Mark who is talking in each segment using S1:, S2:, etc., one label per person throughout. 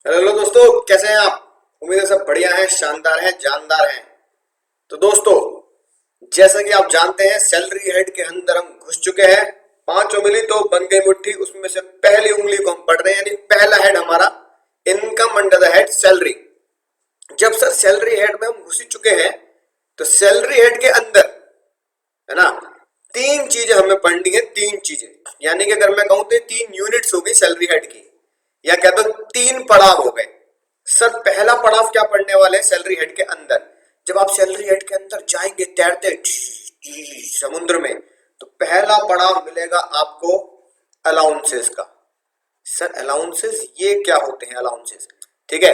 S1: Hello दोस्तों, कैसे हैं आप? उम्मीद है सब बढ़िया हैं, शानदार हैं, जानदार हैं। तो दोस्तों, जैसा कि आप जानते हैं, सैलरी हेड के अंदर हम घुस चुके हैं। पांच उंगली तो बन गई मुट्ठी, उसमें से पहली उंगली को हम पढ़ रहे हैं, यानी पहला हेड हमारा income under the head salary. जब सर सैलरी हेड में हम घुस ही चुके हैं, तो सैलरी हेड के अंदर, है ना, तीन चीजें हमें पढ़नी है। तीन चीजें, यानी कि अगर मैं कहूं तो तीन यूनिट्स हो गई सैलरी हेड की, या कह दो तीन पड़ाव हो गए। सर पहला पड़ाव क्या पढ़ने वाले हैं सैलरी हेड के अंदर? जब आप सैलरी हेड के अंदर जाएंगे तैरते समुद्र में, तो पहला पड़ाव मिलेगा आपको अलाउंसेस का। सर अलाउंसेस ये क्या होते हैं अलाउंसेस? ठीक है,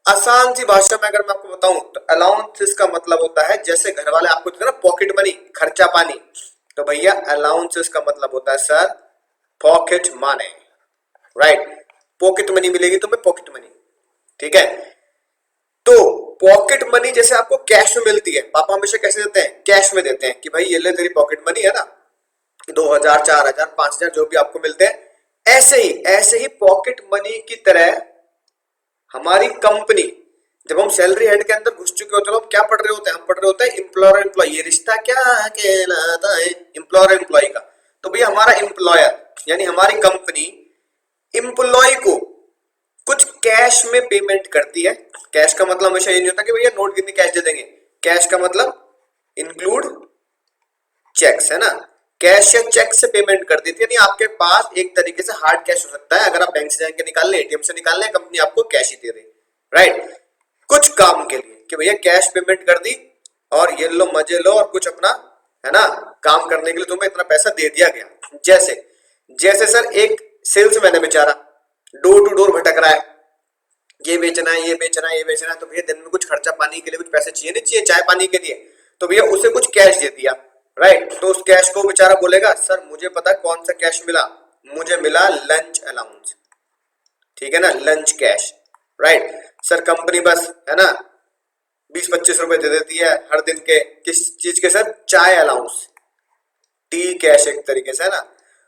S1: आसान सी भाषा में अगर मैं आपको बताऊं तो अलाउंसेस का मतलब होता है, जैसे घर वाले आपको देते हैं ना पॉकेट मनी, खर्चा पानी, तो भैया अलाउंसेस का मतलब होता है sir pocket money. Right, pocket money मिलेगी तुम्हें, पॉकेट मनी। ठीक है, तो पॉकेट मनी जैसे आपको कैश में मिलती है, पापा हमेशा कैसे देते हैं? कैश में देते हैं कि भाई ये ले तेरी पॉकेट मनी, है ना, 2,000 4,000 5,000 जो भी आपको मिलते हैं। ऐसे ही पॉकेट मनी की तरह हमारी कंपनी, जब हम सैलरी हेड के अंदर घुस चुके होते हैं, तो हम क्या पढ़ रहे होते हैं? हम पढ़ रहे होते हैं एम्प्लॉयर एम्प्लॉय, ये रिश्ता क्या कहलाता है, एम्प्लॉयर एम्प्लॉय का। तो भैया हमारा एम्प्लॉयर यानी हमारी कंपनी एम्प्लॉय को कुछ कैश में पेमेंट करती है। कैश का मतलब हमेशा ये नहीं होता कि भैया नोट गिनने कैश दे देंगे। कैश का मतलब इंक्लूड चेक्स, है ना। कैश या चेक से पेमेंट कर देती है, यानी आपके पास एक तरीके से हार्ड कैश हो सकता है। अगर आप बैंक से जाके निकाल ले, एटीएम से निकाल ले, कंपनी आपको कैश ही दे रही। राइट, कुछ काम के लिए कि भैया कैश पेमेंट कर दी और ये लो मजे लो, और कुछ अपना, है ना, काम करने के लिए तुम्हें इतना पैसा दे दिया गया। जैसे जैसे सर एक सेल्समैन है बेचारा, डोर टू डोर भटक रहा है, ये बेचना है, ये बेचना है, ये बेचना है, तो भैया दिन में कुछ खर्चा पानी के लिए कुछ पैसे चाहिए, नहीं चाहिए, चाय पानी के लिए, तो भैया उसे कुछ कैश दे दिया। राइट, तो उस कैश को बेचारा बोलेगा सर मुझे पता कौन सा कैश मिला, मुझे मिला लंच अलाउंस। ठीक है ना, lunch cash. Right, sir company बस, है ना, 20-25 रुपए दे देती है हर दिन के, किस चीज के सर? चाय अलाउंस, टी कैश एक तरीके से, है ना।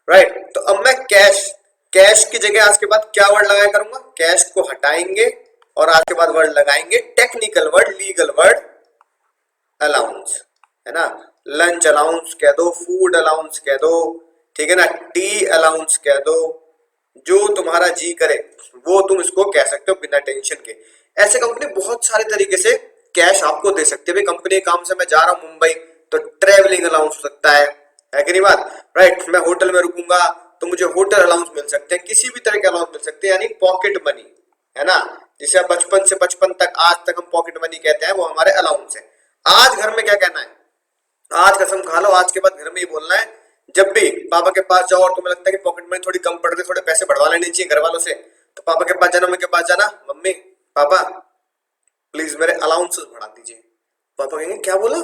S1: राइट, तो अब मैं कैश कैश की जगह आज के बाद क्या वर्ड लगाया करूंगा? कैश को हटाएंगे और आज के बाद वर्ड लगाएंगे technical word, legal word, allowance, है ना। लंच अलाउंस कह दो, फूड अलाउंस कह दो, ठीक है ना, टी अलाउंस कह दो, जो तुम्हारा जी करे वो तुम इसको कह सकते हो बिना टेंशन के। ऐसे कंपनी बहुत सारे तरीके से कैश आपको दे सकते हैं। कंपनी के काम से मैं जा रहा हूं मुंबई, तो ट्रेवलिंग अलाउंस हो सकता है कि नहीं बात? राइट, मैं होटल में रुकूंगा तो मुझे होटल अलाउंस मिल सकते हैं, किसी भी तरह के अलाउंस मिल सकते हैं, यानी पॉकेट मनी, है ना। जिसे बचपन से बचपन तक आज तक हम पॉकेट मनी कहते हैं, वो हमारे अलाउंस है। आज घर में क्या कहना है? आज कसम खा लो, आज के बाद घर में ही बोलना है। जब भी पापा के पास जाओ और तुम्हें लगता है कि पॉकेट मनी थोड़ी कम पड़ रही, थोड़े पैसे बढ़वा लेने चाहिए घर वालों से, तो पापा के पास जाना, मम्मी के पास जाना, मम्मी पापा प्लीज मेरे अलाउंसेस बढ़ा दीजिए। पापा कहेंगे क्या बोला?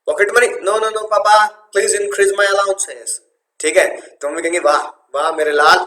S1: Pocket money? No no no पापा, प्लीज इंक्रीज माय अलाउंसेस। ठीक है, तो मम्मी कहेंगे वाह वाह मेरे लाल,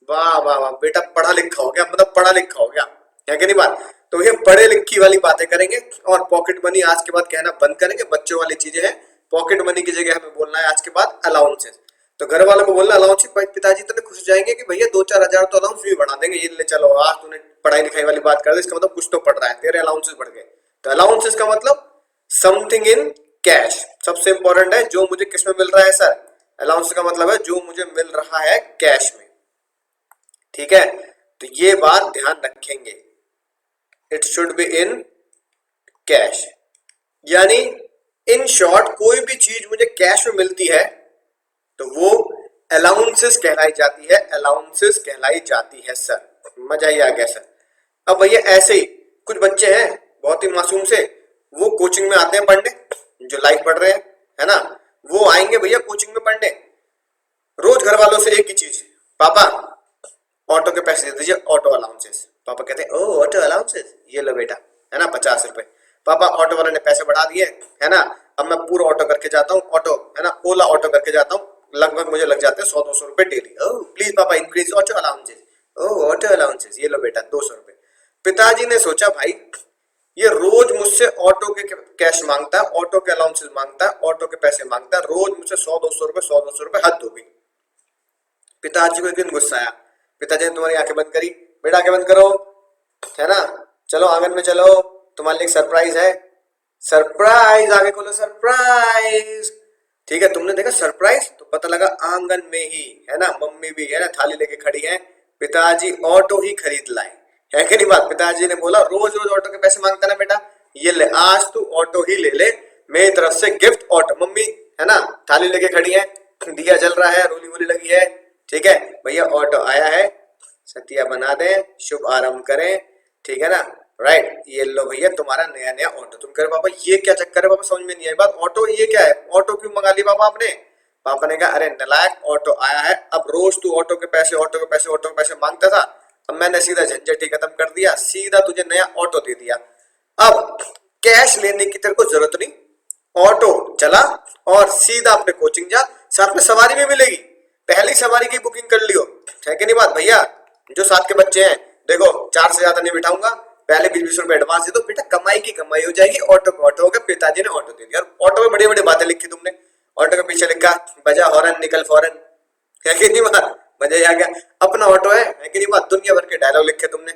S1: वाह वाह वाह बेटा पढ़ा लिखा हो गया, मतलब पढ़ा लिखा हो गया, है कि नहीं बात? तो ये पढ़े लिखी वाली बातें करेंगे और पॉकेट मनी आज के बाद कहना बंद करेंगे, बच्चों वाली चीजें हैं। पॉकेट मनी की जगह हमें बोलना है आज के बाद अलाउंसेस। तो घर वालों को बोलना अलाउंस, पिताजी इतने खुश हो जाएंगे कि भैया 2-4 हजार तो अलाउंस भी बढ़ा देंगे, ये ले चलो आज तूने पढ़ाई लिखाई वाली बात कर दी, इसका मतलब कुछ तो पढ़ रहा है, तेरे अलाउंसेस बढ़ गए। तो अलाउंसेस का मतलब समथिंग इन कैश। सबसे इंपॉर्टेंट है जो मुझे किस में मिल रहा है सर? अलाउंस का मतलब है जो मुझे मिल रहा है कैश में। ठीक है, तो ये बात ध्यान रखेंगे, it should be in cash. यानी इन शॉर्ट कोई भी चीज मुझे कैश में मिलती है तो वो अलाउंसेस कहलाई जाती है, अलाउंसेस कहलाई जाती है सर। मजा ही आ गया सर। अब भैया ऐसे ही कुछ बच्चे हैं बहुत ही मासूम से, वो कोचिंग में आते हैं पढ़ने, जो लाइफ पढ़ रहे हैं, है ना, वो आएंगे भैया कोचिंग में पढ़ने, रोज घर वालों से एक ही चीज, पापा ऑटो के पैसे दे दीजिए, ऑटो अलाउंसेस। पापा कहते हैं ओ ऑटो अलाउंसेस, ये लो बेटा, है ना, 50 रुपए। पापा ऑटो वाले ने पैसे बढ़ा दिए, है ना, अब मैं पूरा ऑटो करके जाता हूँ, ऑटो, है ना, ओला ऑटो करके जाता हूँ, लगभग मुझे लग जाते हैं 100-200 रुपए डेली। ओह प्लीज पापा इंक्रीज ऑटो अलाउंसेस। ओह ऑटो अलाउंसेस, ये लो बेटा 200 रुपए। पिताजी ने सोचा भाई ये रोज मुझसे ऑटो के कैश मांगता है, ऑटो के अलाउंसेस मांगता है, ऑटो के पैसे मांगता है, रोज मुझसे 100-200 रुपए, 100-200 रुपए, हद हो गई। पिताजी को एक दिन गुस्सा आया, पिताजी ने तुम्हारी आंखें बंद करी, बेटा आंखें बंद करो, है ना। चलो आंगन में चलो, तुम्हारे लिए एक सरप्राइज है। सरप्राइज, आगे खोलो सरप्राइज। ठीक है, तुमने देखा सरप्राइज तो पता लगा आंगन में ही है ना, मम्मी भी है ना थाली लेके खड़ी है। पिताजी ऑटो ही खरीद लाए, है कि नहीं बात। पिताजी ने बोला रोज रोज ऑटो के पैसे मांगता ना बेटा, ये ले आज तू ऑटो ही ले ले, मेरी तरफ से गिफ्ट ऑटो। मम्मी है ना थाली लेके खड़ी है, दिया जल रहा है, रोली वोली लगी है। ठीक है भैया, ऑटो आया है, सतिया बना दें, शुभ आरंभ करें। ठीक है ना, राइट। ये लो भैया तुम्हारा नया नया ऑटो। तुम कह रहे पापा ये क्या चक्कर है, पापा समझ में नहीं आई बात, ऑटो ये क्या है, ऑटो क्यों मंगा लिया पापा आपने। पापा ने कहा अरे नालायक, ऑटो आया है, अब रोज तू ऑटो के पैसे ऑटो के पैसे ऑटो के पैसे मांगता था, अब मैंने सीधा झंझट ही खत्म कर दिया, सीधा तुझे नया ऑटो दे दिया। अब कैश लेने की तेरे को जरूरत नहीं, ऑटो चला और सीधा अपने कोचिंग जा, साथ में सवारी भी मिलेगी, पहली सवारी की बुकिंग कर लियो, है कि नहीं बात भैया। जो साथ के बच्चे हैं देखो, 4 से ज्यादा नहीं बिठाऊंगा, पहले 20-20 रुपए एडवांस दे दो बेटा, कमाई की कमाई हो जाएगी। ऑटो को ऑटो हो गया, पिताजी ने ऑटो दे दिया। और ऑटो में बड़ी बड़ी बातें लिखी तुमने, ऑटो के पीछे लिखा बजा हॉर्न निकल फौरन, है कि नहीं बात, मजा ही आ गया। अपना ऑटो है कि नहीं बात, दुनिया भर के डायलॉग लिखे तुमने।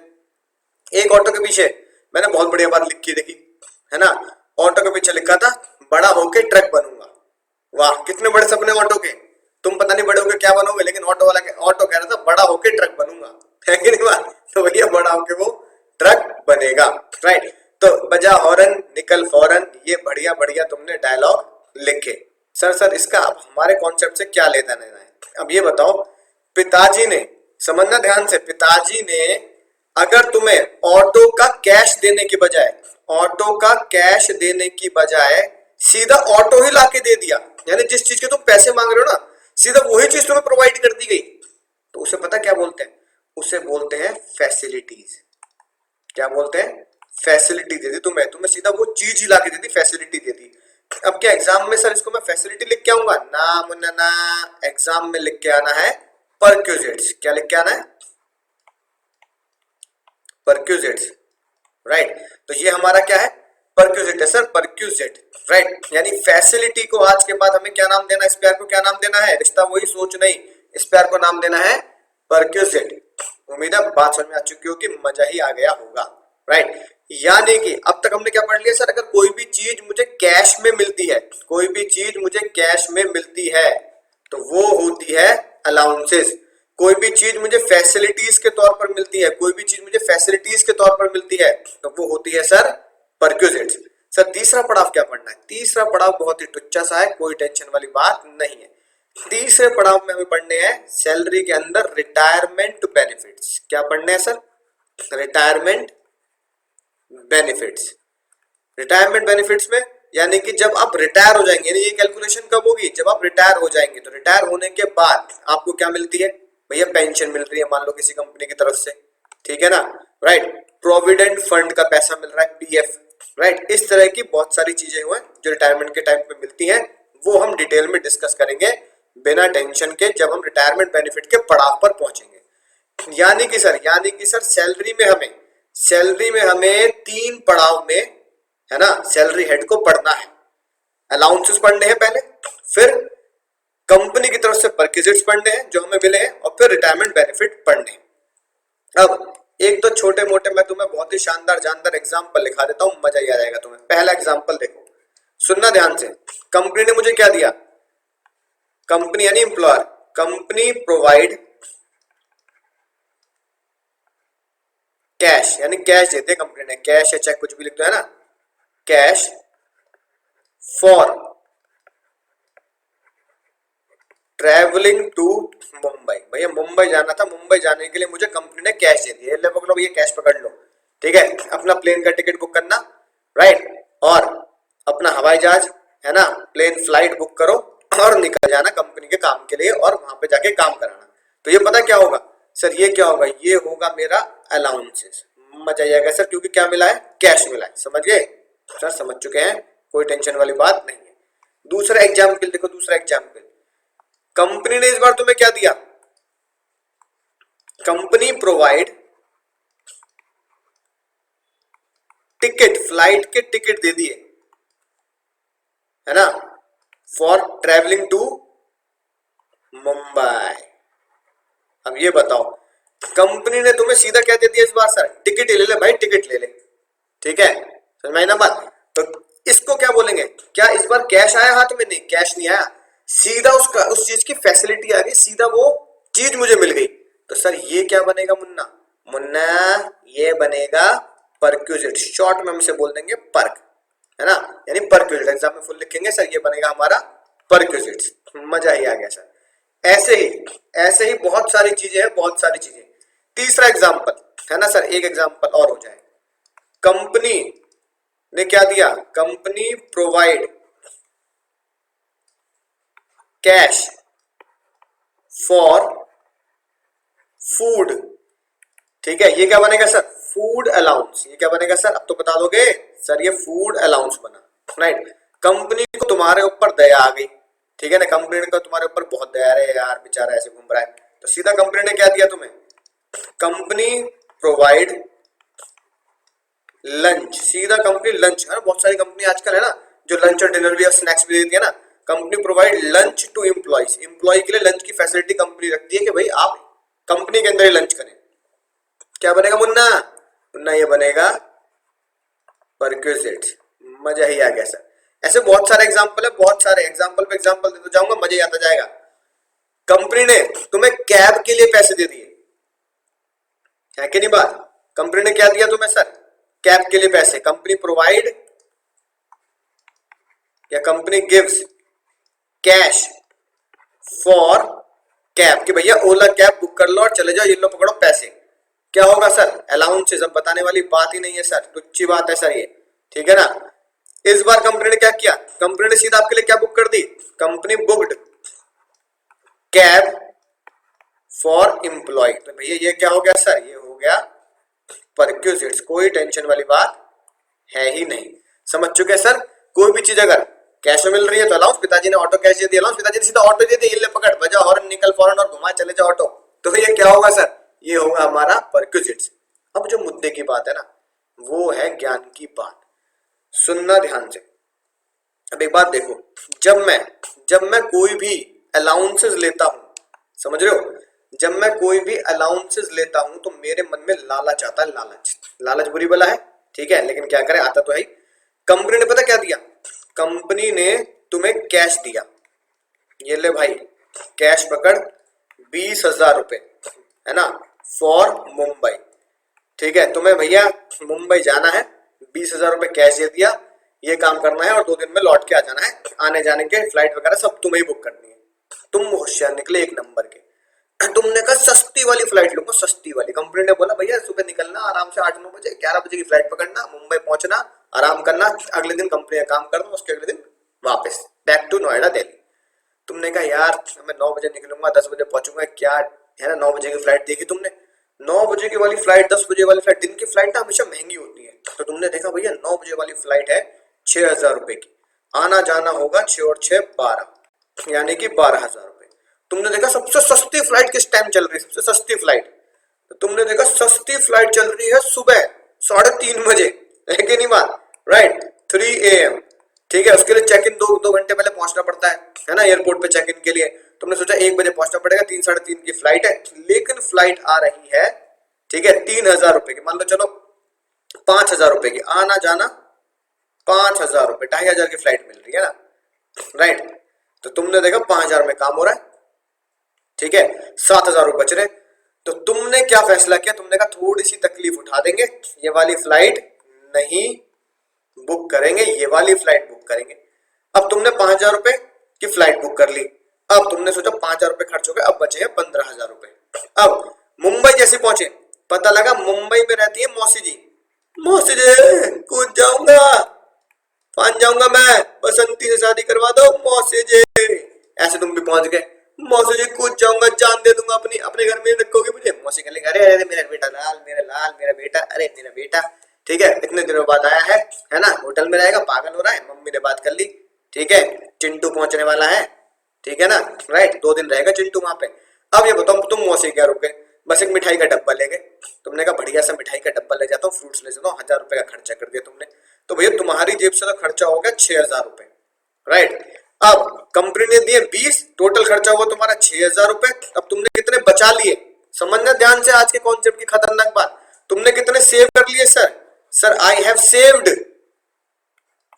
S1: एक ऑटो के पीछे मैंने बहुत बढ़िया बात लिखी देखी, है ना। ऑटो के पीछे लिखा था बड़ा होके ट्रक बनूंगा। वाह कितने बड़े सपने ऑटो के। तुम पता नहीं बड़े होके क्या बनोगे, लेकिन ऑटो कह रहा था बड़ा होके ट्रक बनूंगा, है कि नहीं बात। तो भैया बड़ा होके वो ट्रक बनेगा, राइट। तो बजा हॉर्न निकल फौरन, ये बढ़िया बढ़िया तुमने डायलॉग लिखे। सर इसका अब हमारे कॉन्सेप्ट से क्या लेना देना है, अब ये बताओ। पिताजी ने, समझना ध्यान से, पिताजी ने अगर तुम्हें ऑटो का कैश देने की बजाय, ऑटो का कैश देने की बजाय सीधा ऑटो ही लाके दे दिया, यानी जिस चीज के तुम पैसे मांग रहे हो ना, सीधा वही चीज तुम्हें प्रोवाइड कर दी गई, तो उसे पता क्या बोलते हैं, उसे बोलते हैं फैसिलिटीज। क्या बोलते हैं, फैसिलिटी दे दी तुम्हें, तुम्हें सीधा वो चीज ही लाके दे दी, फैसिलिटी दे दी। अब क्या एग्जाम में सर इसको मैं फैसिलिटी लिख के आऊंगा ना, मुन्ना ना, एग्जाम में लिख के आना है परक्यूजिट्स। क्या लिख के आना है, परक्यूजिट्स, राइट। तो ये हमारा क्या है, परक्यूजिट है सर, परक्यूजिट, राइट। यानी फैसिलिटी को आज के बाद हमें क्या नाम देना है, इस प्यार को क्या नाम देना है, रिश्ता वही सोच नहीं, इस प्यार को नाम देना है परक्यूजिट। उम्मीद है बात समझ में आ चुकी होगी, मजा ही आ गया होगा, राइट। यानी कि अब तक हमने क्या पढ़ लिया सर, अगर कोई भी चीज मुझे कैश में मिलती है, कोई भी चीज मुझे कैश में मिलती है तो वो होती है अलाउंसेस। कोई भी चीज मुझे फैसिलिटीज के तौर पर मिलती है, कोई भी चीज मुझे फैसिलिटीज के तौर पर मिलती है तो वो होती है सर परक्यूजिट्स। सर तीसरा पड़ाव क्या पढ़ना है, तीसरा पड़ाव बहुत ही टुच्चा सा है, कोई टेंशन वाली बात नहीं है। तीसरे पड़ाव में हमें पढ़ने हैं सैलरी के अंदर रिटायरमेंट बेनिफिट्स। क्या पढ़ने हैं sir, retirement benefits. Retirement benefits में यानी कि जब आप रिटायर हो जाएंगे, यानी ये कैलकुलेशन कब होगी, जब आप रिटायर हो जाएंगे, तो रिटायर होने के बाद आपको क्या मिलती है भैया, पेंशन मिल रही है मान लो किसी कंपनी की तरफ से, ठीक है ना, राइट। प्रोविडेंट फंड का पैसा मिल रहा है, पीएफ, राइट। इस तरह की बहुत सारी चीजें हुए जो रिटायरमेंट के टाइम पे मिलती हैं, वो हम डिटेल में डिस्कस करेंगे बिना टेंशन के जब हम रिटायरमेंट बेनिफिट के पड़ाव पर पहुंचेंगे। यानी कि सर सैलरी में हमें 3 पड़ाव में, है ना, सैलरी हेड को पढ़ना है। अलाउंसेस पढ़ने हैं पहले, फिर कंपनी की तरफ से परक्विजिट्स पढ़ने हैं जो हमें मिले हैं, और फिर रिटायरमेंट बेनिफिट पढ़ने हैं। अब एक तो छोटे मोटे मैं तुम्हें बहुत ही शानदार जानदार एग्जांपल लिखा देता हूं, मजा ही आ जाएगा तुम्हें। पहला एग्जांपल देखो, सुनना ध्यान से। कंपनी ने मुझे क्या दिया, कंपनी यानी एम्प्लॉयर, कंपनी प्रोवाइड कैश, यानी कैश देते कंपनी ने, कैश या चेक कुछ भी लिख दो, है ना, cash for travelling to Mumbai. भैया मुंबई जाना था, मुंबई जाने के लिए मुझे कंपनी ने कैश दे दिया, ले पकड़ो भैया कैश पकड़ लो, ठीक है। अपना प्लेन का टिकट बुक करना, राइट, और अपना हवाई जहाज, है ना, प्लेन फ्लाइट बुक करो और निकल जाना कंपनी के काम के लिए, और वहां पे जाके काम कराना। तो ये पता क्या होगा सर, ये क्या होगा, ये होगा मेरा अलाउंसेस। मजा आएगा सर, क्योंकि क्या मिला है, कैश मिला है, समझ गए सर, समझ चुके हैं, कोई टेंशन वाली बात नहीं है। दूसरा एग्जाम्पल देखो, दूसरा एग्जाम्पल, कंपनी ने इस बार तुम्हें क्या दिया, कंपनी प्रोवाइड टिकट, फ्लाइट के टिकट दे दिए, है ना, फॉर ट्रेवलिंग टू मुंबई। अब ये बताओ, कंपनी ने तुम्हें सीधा क्या दे दिया इस बार, सर टिकट ले ले भाई, टिकट ले ले, ठीक है, समझ में आई ना बात। तो इसको क्या बोलेंगे, क्या इस बार कैश आया हाथ में, नहीं कैश नहीं आया, सीधा उसका उस चीज की फैसिलिटी आ गई, सीधा वो चीज मुझे मिल गई। तो सर ये क्या बनेगा मुन्ना, मुन्ना ये बनेगा परक्विजिट, शॉर्ट में हम इसे बोल देंगे पर्क, है ना, यानी परक्विजिट, एग्जाम में फुल लिखेंगे सर ये बनेगा हमारा परक्विजिट। मजा ही आ गया सर। ऐसे ही बहुत सारी चीजें हैं, बहुत सारी चीजें। तीसरा एग्जाम्पल है ना सर, एक एग्जाम्पल और हो जाए। कंपनी ने क्या दिया, company provide cash for food, ठीक है, ये क्या बनेगा सर, फूड अलाउंस। ये क्या बनेगा सर, अब तो बता दोगे सर, ये फूड अलाउंस बना, राइट। कंपनी को तुम्हारे ऊपर दया आ गई, ठीक है ना, कंपनी को तुम्हारे ऊपर बहुत दया है यार, बेचारा ऐसे घूम रहा है, तो सीधा कंपनी ने क्या दिया तुम्हें, कंपनी प्रोवाइड लंच, सीधा कंपनी लंच, है ना, बहुत सारी कंपनी आजकल है ना जो लंच और डिनर भी और स्नैक्स भी देती है ना। Company provide lunch to employees, employee के लिए लंच की फैसिलिटी कंपनी रखती है कि भाई आप कंपनी के अंदर ही लंच करें। क्या बनेगा मुन्ना, मुन्ना ये बनेगा परक्विजिट। मजा ही आ गया सर। ऐसे बहुत सारे एग्जांपल है, बहुत सारे एग्जांपल पे एग्जांपल देते जाऊंगा, मजा ही आता जाएगा। कंपनी ने तुम्हें कैब के लिए पैसे दे दिए, है कि नहीं बात, कंपनी ने क्या दिया तुम्हें सर, कैब के लिए पैसे। कंपनी प्रोवाइड या company gives cash for cab, कि भैया ओला कैब बुक कर लो और चले जाओ, ये लो पकड़ो पैसे। क्या होगा सर, अलाउंसेस, अब बताने वाली बात ही नहीं है सर, तुच्छी बात है सर ये, ठीक है ना। इस बार कंपनी ने क्या किया, कंपनी ने सीधा आपके लिए क्या बुक कर दी, company booked cab for employ. तो भैया ये क्या हो गया सर, ये हो गया परक्विजिट्स, कोई टेंशन वाली बात है ही नहीं। समझ चुके सर। कोई भी चीज अगर कैश में मिल रही है तो अलाउंस, पिताजी ने ऑटो कैश दे दिया, अलाउंस पिताजी ने सीधा ऑटो दे दिया, ये ले पकड़, बजा हॉर्न, निकल फौरन और घुमा चले जाओ ऑटो, तो ये क्या होगा सर, ये होगा हमारा परक्विजिट्स। अब जो मुद्दे की बात है ना, वो है ज्ञान की बात, सुनना ध्यान से। अब एक बात देखो, जब मैं कोई भी अलाउंसेस लेता हूं, समझ रहे हो, जब मैं कोई भी अलाउंसेस लेता हूं तो मेरे मन में लालच आता है, लालच, लालच बुरी बला है, ठीक है, लेकिन क्या करें, आता तो है। कंपनी ने पता क्या दिया, कंपनी ने तुम्हें कैश दिया, ये ले भाई कैश पकड़, 20,000 रुपए, है ना, फॉर मुंबई, ठीक है, तुम्हें भैया मुंबई जाना है, 20,000 रुपए कैश दे दिया, ये काम करना है और 2 दिन में लौट के आ जाना है, आने जाने के फ्लाइट वगैरह सब तुम्हें ही बुक करनी है। तुम होशियार निकले एक नंबर के, तुमने कहा सस्ती वाली फ्लाइट लूंगा, सस्ती वाली। कंपनी ने बोला भैया सुबह निकलना आराम से 8-9 बजे, 11 बजे की फ्लाइट पकड़ना, मुंबई पहुंचना, आराम करना, अगले दिन कंपनी का काम करना, उसके अगले दिन वापस बैक टू नोएडा दिल्ली। तुमने कहा यार मैं 9 बजे निकलूंगा, 10 बजे पहुंचूंगा, क्या है ना, 9 बजे की फ्लाइट देखी तुमने, 9 बजे की वाली फ्लाइट, 10 बजे वाली फ्लाइट, दिन की फ्लाइट ना हमेशा महंगी होती है, तो तुमने देखा भैया 9 बजे वाली फ्लाइट है 6,000 रुपए की, आना जाना होगा 6 और 6 12, यानी कि 12,000 रुपए। तुमने देखा सबसे सस्ती फ्लाइट किस टाइम चल रही है, सबसे सस्ती फ्लाइट, तो तुमने देखा सस्ती फ्लाइट चल रही है सुबह 3:30 बजे, है कि नहीं बात, राइट, 3 AM, ठीक है, उसके लिए चेक इन 2 घंटे पहले पहुंचना पड़ता है ना, एयरपोर्ट पे चेक इन के लिए। तुमने सोचा 1 बजे पहुंचना पड़ेगा, 3 साढ़े 3 की फ्लाइट है, लेकिन फ्लाइट आ रही है, ठीक है, 3,000 रुपए की, मान लो चलो 5,000 रुपए की, आना जाना 5,000 रुपए, 2,500 की फ्लाइट मिल रही है ना, राइट। तो तुमने देखा 5,000 में काम हो रहा है, ठीक है, 7,000 रुपए बच रहे। तो तुमने क्या फैसला किया, तुमने कहा थोड़ी सी तकलीफ उठा देंगे, ये वाली फ्लाइट नहीं बुक करेंगे, ये वाली फ्लाइट बुक करेंगे। अब तुमने 5,000 रुपए की फ्लाइट बुक कर ली, अब तुमने सोचा 5,000 रुपए खर्च हो गए, अब बचे हैं 15,000 रुपए। अब मुंबई जैसे पहुंचे, पता लगा मुंबई में रहती है मौसी जी, मौसी जी कूद जाऊंगा, फान जाऊंगा मैं, बसंती से शादी करवा दो मौसी जी, ऐसे तुम भी पहुंच गए, मौसी जी कूद जाऊंगा, जान दे दूंगा अपनी, अपने घर में रखोगे मुझे। मौसी कहेंगे अरे अरे मेरा बेटा लाल, मेरा लाल, मेरा बेटा, अरे मेरा बेटा, ठीक है, इतने दिनों बाद आया है ना, होटल में रहेगा, पागल हो रहा है, मम्मी ने बात कर ली, ठीक है, चिंटू पहुंचने वाला है, ठीक है ना, राइट, 2 दिन रहेगा चिंटू वहां पे। अब ये बताओ तुम मौसी क्या रुके, बस एक मिठाई का डब्बा ले गए, तुमने कहा बढ़िया सा मिठाई का डब्बा ले जाता हूँ, फ्रूट्स ले जाता हूँ, 1,000 रुपए का खर्चा कर दिया तुमने, तो भैया तुम्हारी जेब से तो खर्चा हो गया 6,000 रुपए, राइट। अब कंपनी ने दिए 20, टोटल खर्चा हुआ तुम्हारा 6,000 रुपए, अब तुमने कितने बचा लिए, समझना ध्यान से आज के कॉन्सेप्ट की खतरनाक बात। तुमने कितने सेव कर लिए sir? Sir I have saved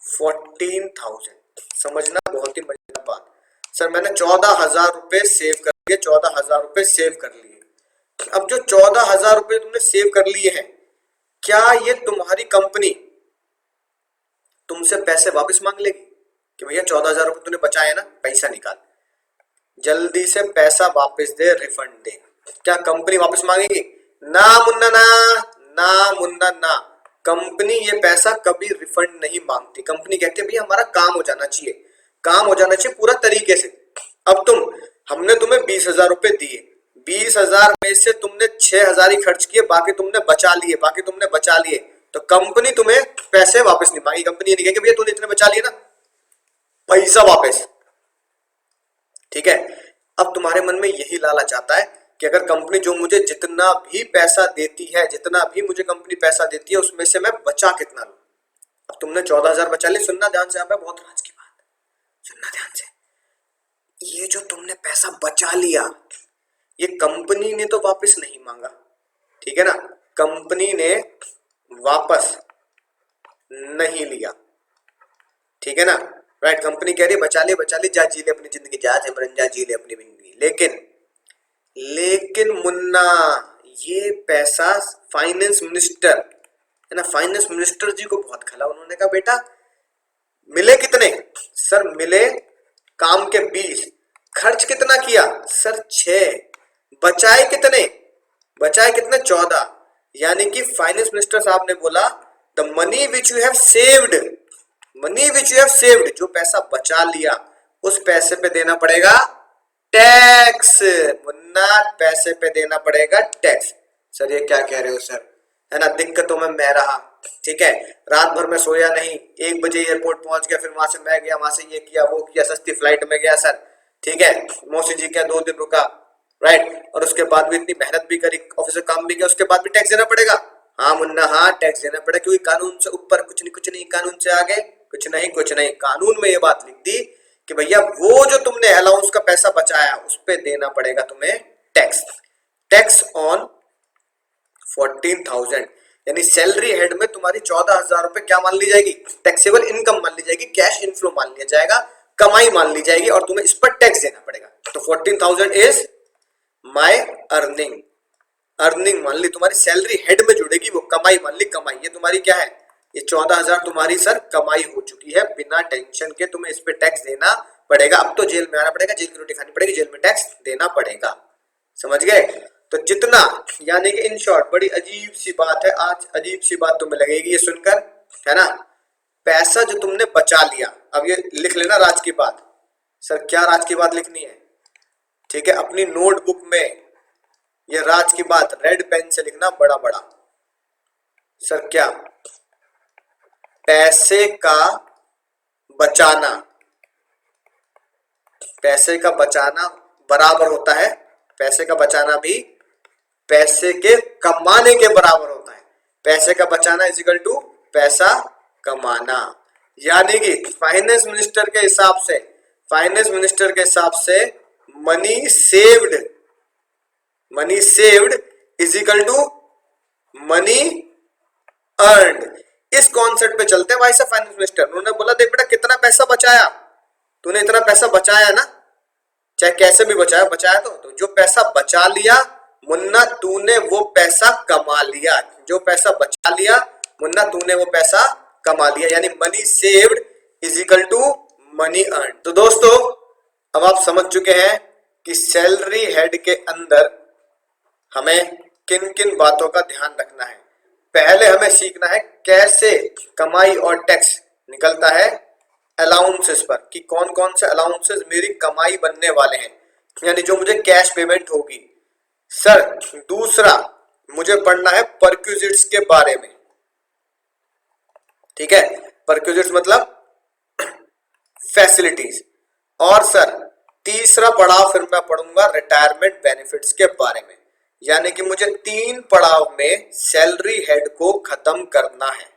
S1: 14,000। समझना बहुत ही मजेदार बात। सर मैंने 14,000 रुपए सेव कर लिए, 14,000 रुपए सेव कर लिए। अब जो 14,000 रुपए तुमने सेव कर लिए हैं, क्या ये तुम्हारी कंपनी तुमसे पैसे वापस मांग लेगी कि भैया 14,000 रुपए तूने बचाए ना, पैसा निकाल, जल्दी से पैसा वापस दे, रिफंड दे? क्या कंपनी वापस मांगेगी? ना मुन्ना ना, ना मुन्ना ना, कंपनी ये पैसा कभी रिफंड नहीं मांगती। कंपनी कहती है भैया हमारा काम हो जाना चाहिए, काम हो जाना चाहिए पूरा तरीके से। अब हमने तुम्हें 20,000 रुपए दिए, 20,000 में से तुमने 6,000 ही खर्च किए, बाकी तुमने बचा लिए, तो कंपनी तुम्हें पैसे वापस नहीं मांगी। कंपनी नहीं कहेगी भैया तूने इतने बचा लिए ना, पैसा वापस। ठीक है, अब तुम्हारे मन में यही लालच आता है कि अगर कंपनी जो मुझे जितना भी पैसा देती है, जितना भी मुझे कंपनी पैसा देती है, उसमें से मैं बचा कितना लूं। अब तुमने 14,000 बचा लिए। सुनना ध्यान से, आप बहुत राज की बात, सुनना ध्यान से। ये जो तुमने पैसा बचा लिया, ये कंपनी ने तो वापस नहीं मांगा, ठीक है ना, कंपनी ने वापस नहीं लिया, ठीक है ना, राइट। कंपनी कह रही है बचा ले जा, जी ले अपनी जिंदगी, जा सिमरन जा, जी ले अपनी जिंदगी। लेकिन मुन्ना, ये पैसा फाइनेंस मिनिस्टर है ना, फाइनेंस मिनिस्टर जी को बहुत खला। उन्होंने कहा बेटा मिले कितने? सर मिले काम के 20, खर्च कितना किया? सर 6, बचाए कितने? 14। यानी कि फाइनेंस मिनिस्टर साहब ने बोला the money which you have saved, जो पैसा बचा लिया, उस पैसे पे देना पड़ेगा टैक्स। मुन्ना, पैसे पे देना पड़ेगा टैक्स। सर ये क्या कह रहे हो सर, है ना, दिक्कतों में मैं रहा, ठीक है, रात भर में सोया नहीं, 1 बजे एयरपोर्ट पहुंच गया, फिर वहां से मैं गया, वहां से ये किया वो किया, सस्ती फ्लाइट में गया सर, ठीक है, मौसी जी क्या 2 दिन रुका, राइट, और उसके बाद भी इतनी मेहनत भी करी, ऑफिस में काम भी किया, उसके बाद भी टैक्स देना पड़ेगा। हाँ मुन्ना हाँ, टैक्स देना पड़ेगा, क्योंकि कानून से ऊपर कुछ नहीं, कानून से आगे कुछ नहीं। कानून में ये बात लिख दी कि भैया वो जो तुमने अलाउंस का पैसा बचाया, उस पे देना पड़ेगा तुम्हें टैक्स ऑन 14,000। यानी सैलरी हेड में तुम्हारी 14,000 रुपए क्या मान ली जाएगी? टैक्सेबल इनकम मान ली जाएगी, कैश इनफ्लो मान लिया जाएगा, कमाई मान ली जाएगी, और तुम्हें इस पर टैक्स देना पड़ेगा। तो 14,000 इज माय अर्निंग मान ली, तुम्हारी सैलरी हेड में जुड़ेगी, वो कमाई मान ली, कमाई। ये तुम्हारी क्या है? ये 14,000 तुम्हारी सर कमाई हो चुकी है, बिना टेंशन के तुम्हें इस पे टैक्स देना पड़ेगा। अब तो जेल में आना पड़ेगा, जेल की रोटी खानी पड़ेगी, जेल में टैक्स देना पड़ेगा, समझ गए? तो जितना, यानी कि इन शॉर्ट, बड़ी अजीब सी बात है आज, अजीब सी बात तुम्हें लगेगी ये सुनकर, है ना। पैसा जो तुमने बचा लिया, अब ये लिख लेना राज की बात। सर क्या राज की बात लिखनी है? ठीक है, अपनी नोटबुक में ये राज की बात रेड पेन से लिखना, बड़ा बड़ा। सर क्या? पैसे का बचाना बराबर होता है, पैसे का बचाना भी पैसे के कमाने के बराबर होता है। पैसे का बचाना इज इक्वल टू पैसा कमाना। यानी कि फाइनेंस मिनिस्टर के हिसाब से money saved is equal to money earned. इस कॉन्सेप्ट पे चलते हैं भाई साहब। फाइनेंस मिनिस्टर उन्होंने बोला देख बेटा कितना पैसा बचाया तूने, इतना पैसा बचाया ना, चाहे कैसे भी बचाया तो जो पैसा बचा लिया मुन्ना तूने वो पैसा कमा लिया, जो पैसा बचा लिया मुन्ना तूने वो पैसा कमा लिया। यानी money saved is equal to money earn. तो दोस्तों अब आप समझ चुके हैं कि सैलरी हेड के अंदर हमें किन किन बातों का ध्यान रखना है। पहले हमें सीखना है कैसे कमाई और टैक्स निकलता है अलाउंसेस पर, कि कौन कौन से अलाउंसेस मेरी कमाई बनने वाले हैं, यानी जो मुझे कैश पेमेंट होगी। सर दूसरा मुझे पढ़ना है परक्विजिट्स के बारे में, ठीक है, परक्विजिट्स मतलब फैसिलिटीज। और सर तीसरा पड़ाव फिर मैं पढ़ूंगा रिटायरमेंट बेनिफिट्स के बारे में, यानी कि मुझे 3 पड़ाव में सैलरी हेड को खत्म करना है,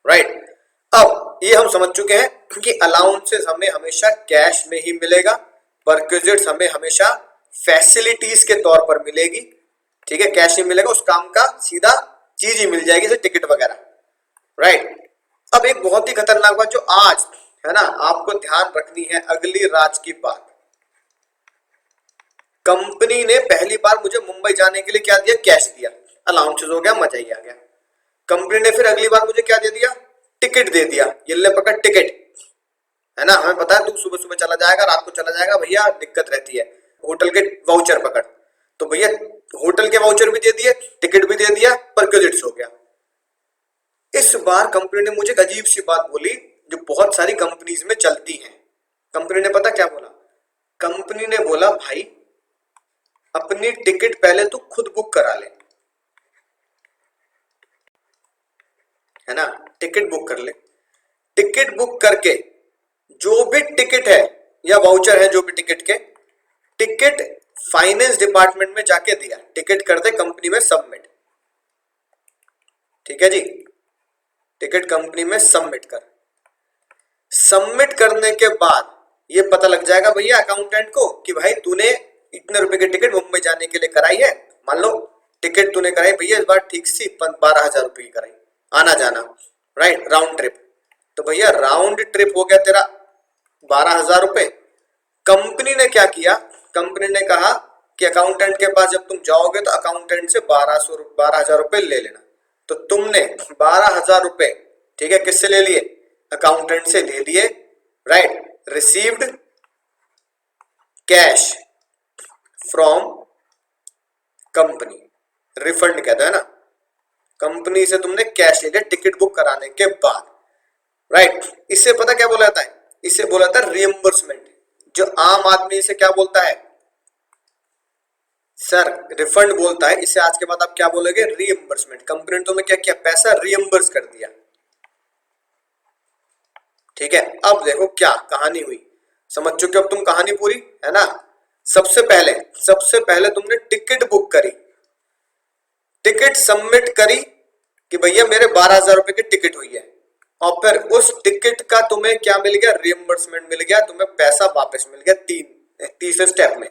S1: राइट। अब ये हम समझ चुके हैं कि अलाउंसेस हमें हमेशा कैश में ही मिलेगा, परक्विजिट्स हमें हमेशा फैसिलिटीज के तौर पर मिलेगी, ठीक है, कैश नहीं मिलेगा, उस काम का सीधा चीज ही मिल जाएगी, जैसे टिकट वगैरह, राइट। अब एक बहुत ही खतरनाक बात जो आज है ना आपको ध्यान रखनी है, अगली राज की बात। कंपनी ने पहली बार मुझे मुंबई जाने के लिए क्या दिया, कैश दिया, अलाउंसेस हो गया, मजा ही आ गया। कंपनी ने फिर अगली बार मुझे क्या दे दिया, टिकट दे दिया, ये ले पकड़ टिकट, है ना, हमें पता है तू सुबह सुबह चला जाएगा, रात को चला जाएगा, भैया दिक्कत रहती है, होटल के वाउचर पकड़। तो भैया होटल के वाउचर भी दे दिए, टिकट भी दे दिया, परक्विजिट्स हो गया। इस बार कंपनी ने मुझे एक अजीब सी बात बोली जो बहुत सारी कंपनीज में चलती है। कंपनी ने पता क्या बोला, कंपनी ने बोला भाई अपनी टिकट पहले तू खुद बुक करा ले, है ना, टिकट बुक कर ले। टिकट बुक करके जो भी टिकट है या वाउचर है, जो भी टिकट के, टिकट फाइनेंस डिपार्टमेंट में जाके दिया, टिकट कर दे कंपनी में सबमिट। ठीक है जी, टिकट कंपनी में सबमिट कर। सबमिट करने के बाद ये पता लग जाएगा भैया अकाउंटेंट को कि भाई तूने इतने रुपए की टिकट मुंबई जाने के लिए कराई है। मान लो टिकट तूने कराई भैया इस बार ठीक सी 12,000 रुपए की कराई, आना जाना, राइट, राउंड ट्रिप। तो भैया राउंड ट्रिप हो गया तेरा 12,000 रुपए। कंपनी ने क्या किया, कंपनी ने कहा कि अकाउंटेंट के पास जब तुम जाओगे तो अकाउंटेंट से 12,000 रुपए ले लेना। तो तुमने 12,000 रुपए, ठीक है, किससे ले लिए, अकाउंटेंट से ले लिए, right. Received cash from company, refund कहते हैं ना, कंपनी से तुमने कैश ले लिया टिकट बुक कराने के बाद, राइट। इससे पता क्या बोला जाता है, इसे बोला जाता है रिएम्बर्समेंट। जो आम आदमी इसे क्या बोलता है सर, रिफंड बोलता है, इसे आज के बाद आप क्या बोलोगे, रिएम्बर्समेंट। कंपनी ने तुम्हें क्या किया, पैसा रिएम्बर्स कर दिया। ठीक है, अब देखो क्या कहानी हुई, समझ चुके हो अब तुम कहानी पूरी, है ना। सबसे पहले तुमने टिकट बुक करी, टिकट सबमिट करी कि भैया मेरे 12,000 रुपए की टिकट हुई है, और फिर उस टिकट का तुम्हें क्या मिल गया, रिएम्बर्समेंट मिल गया, तुम्हें पैसा वापस मिल गया। तीसरे स्टेप में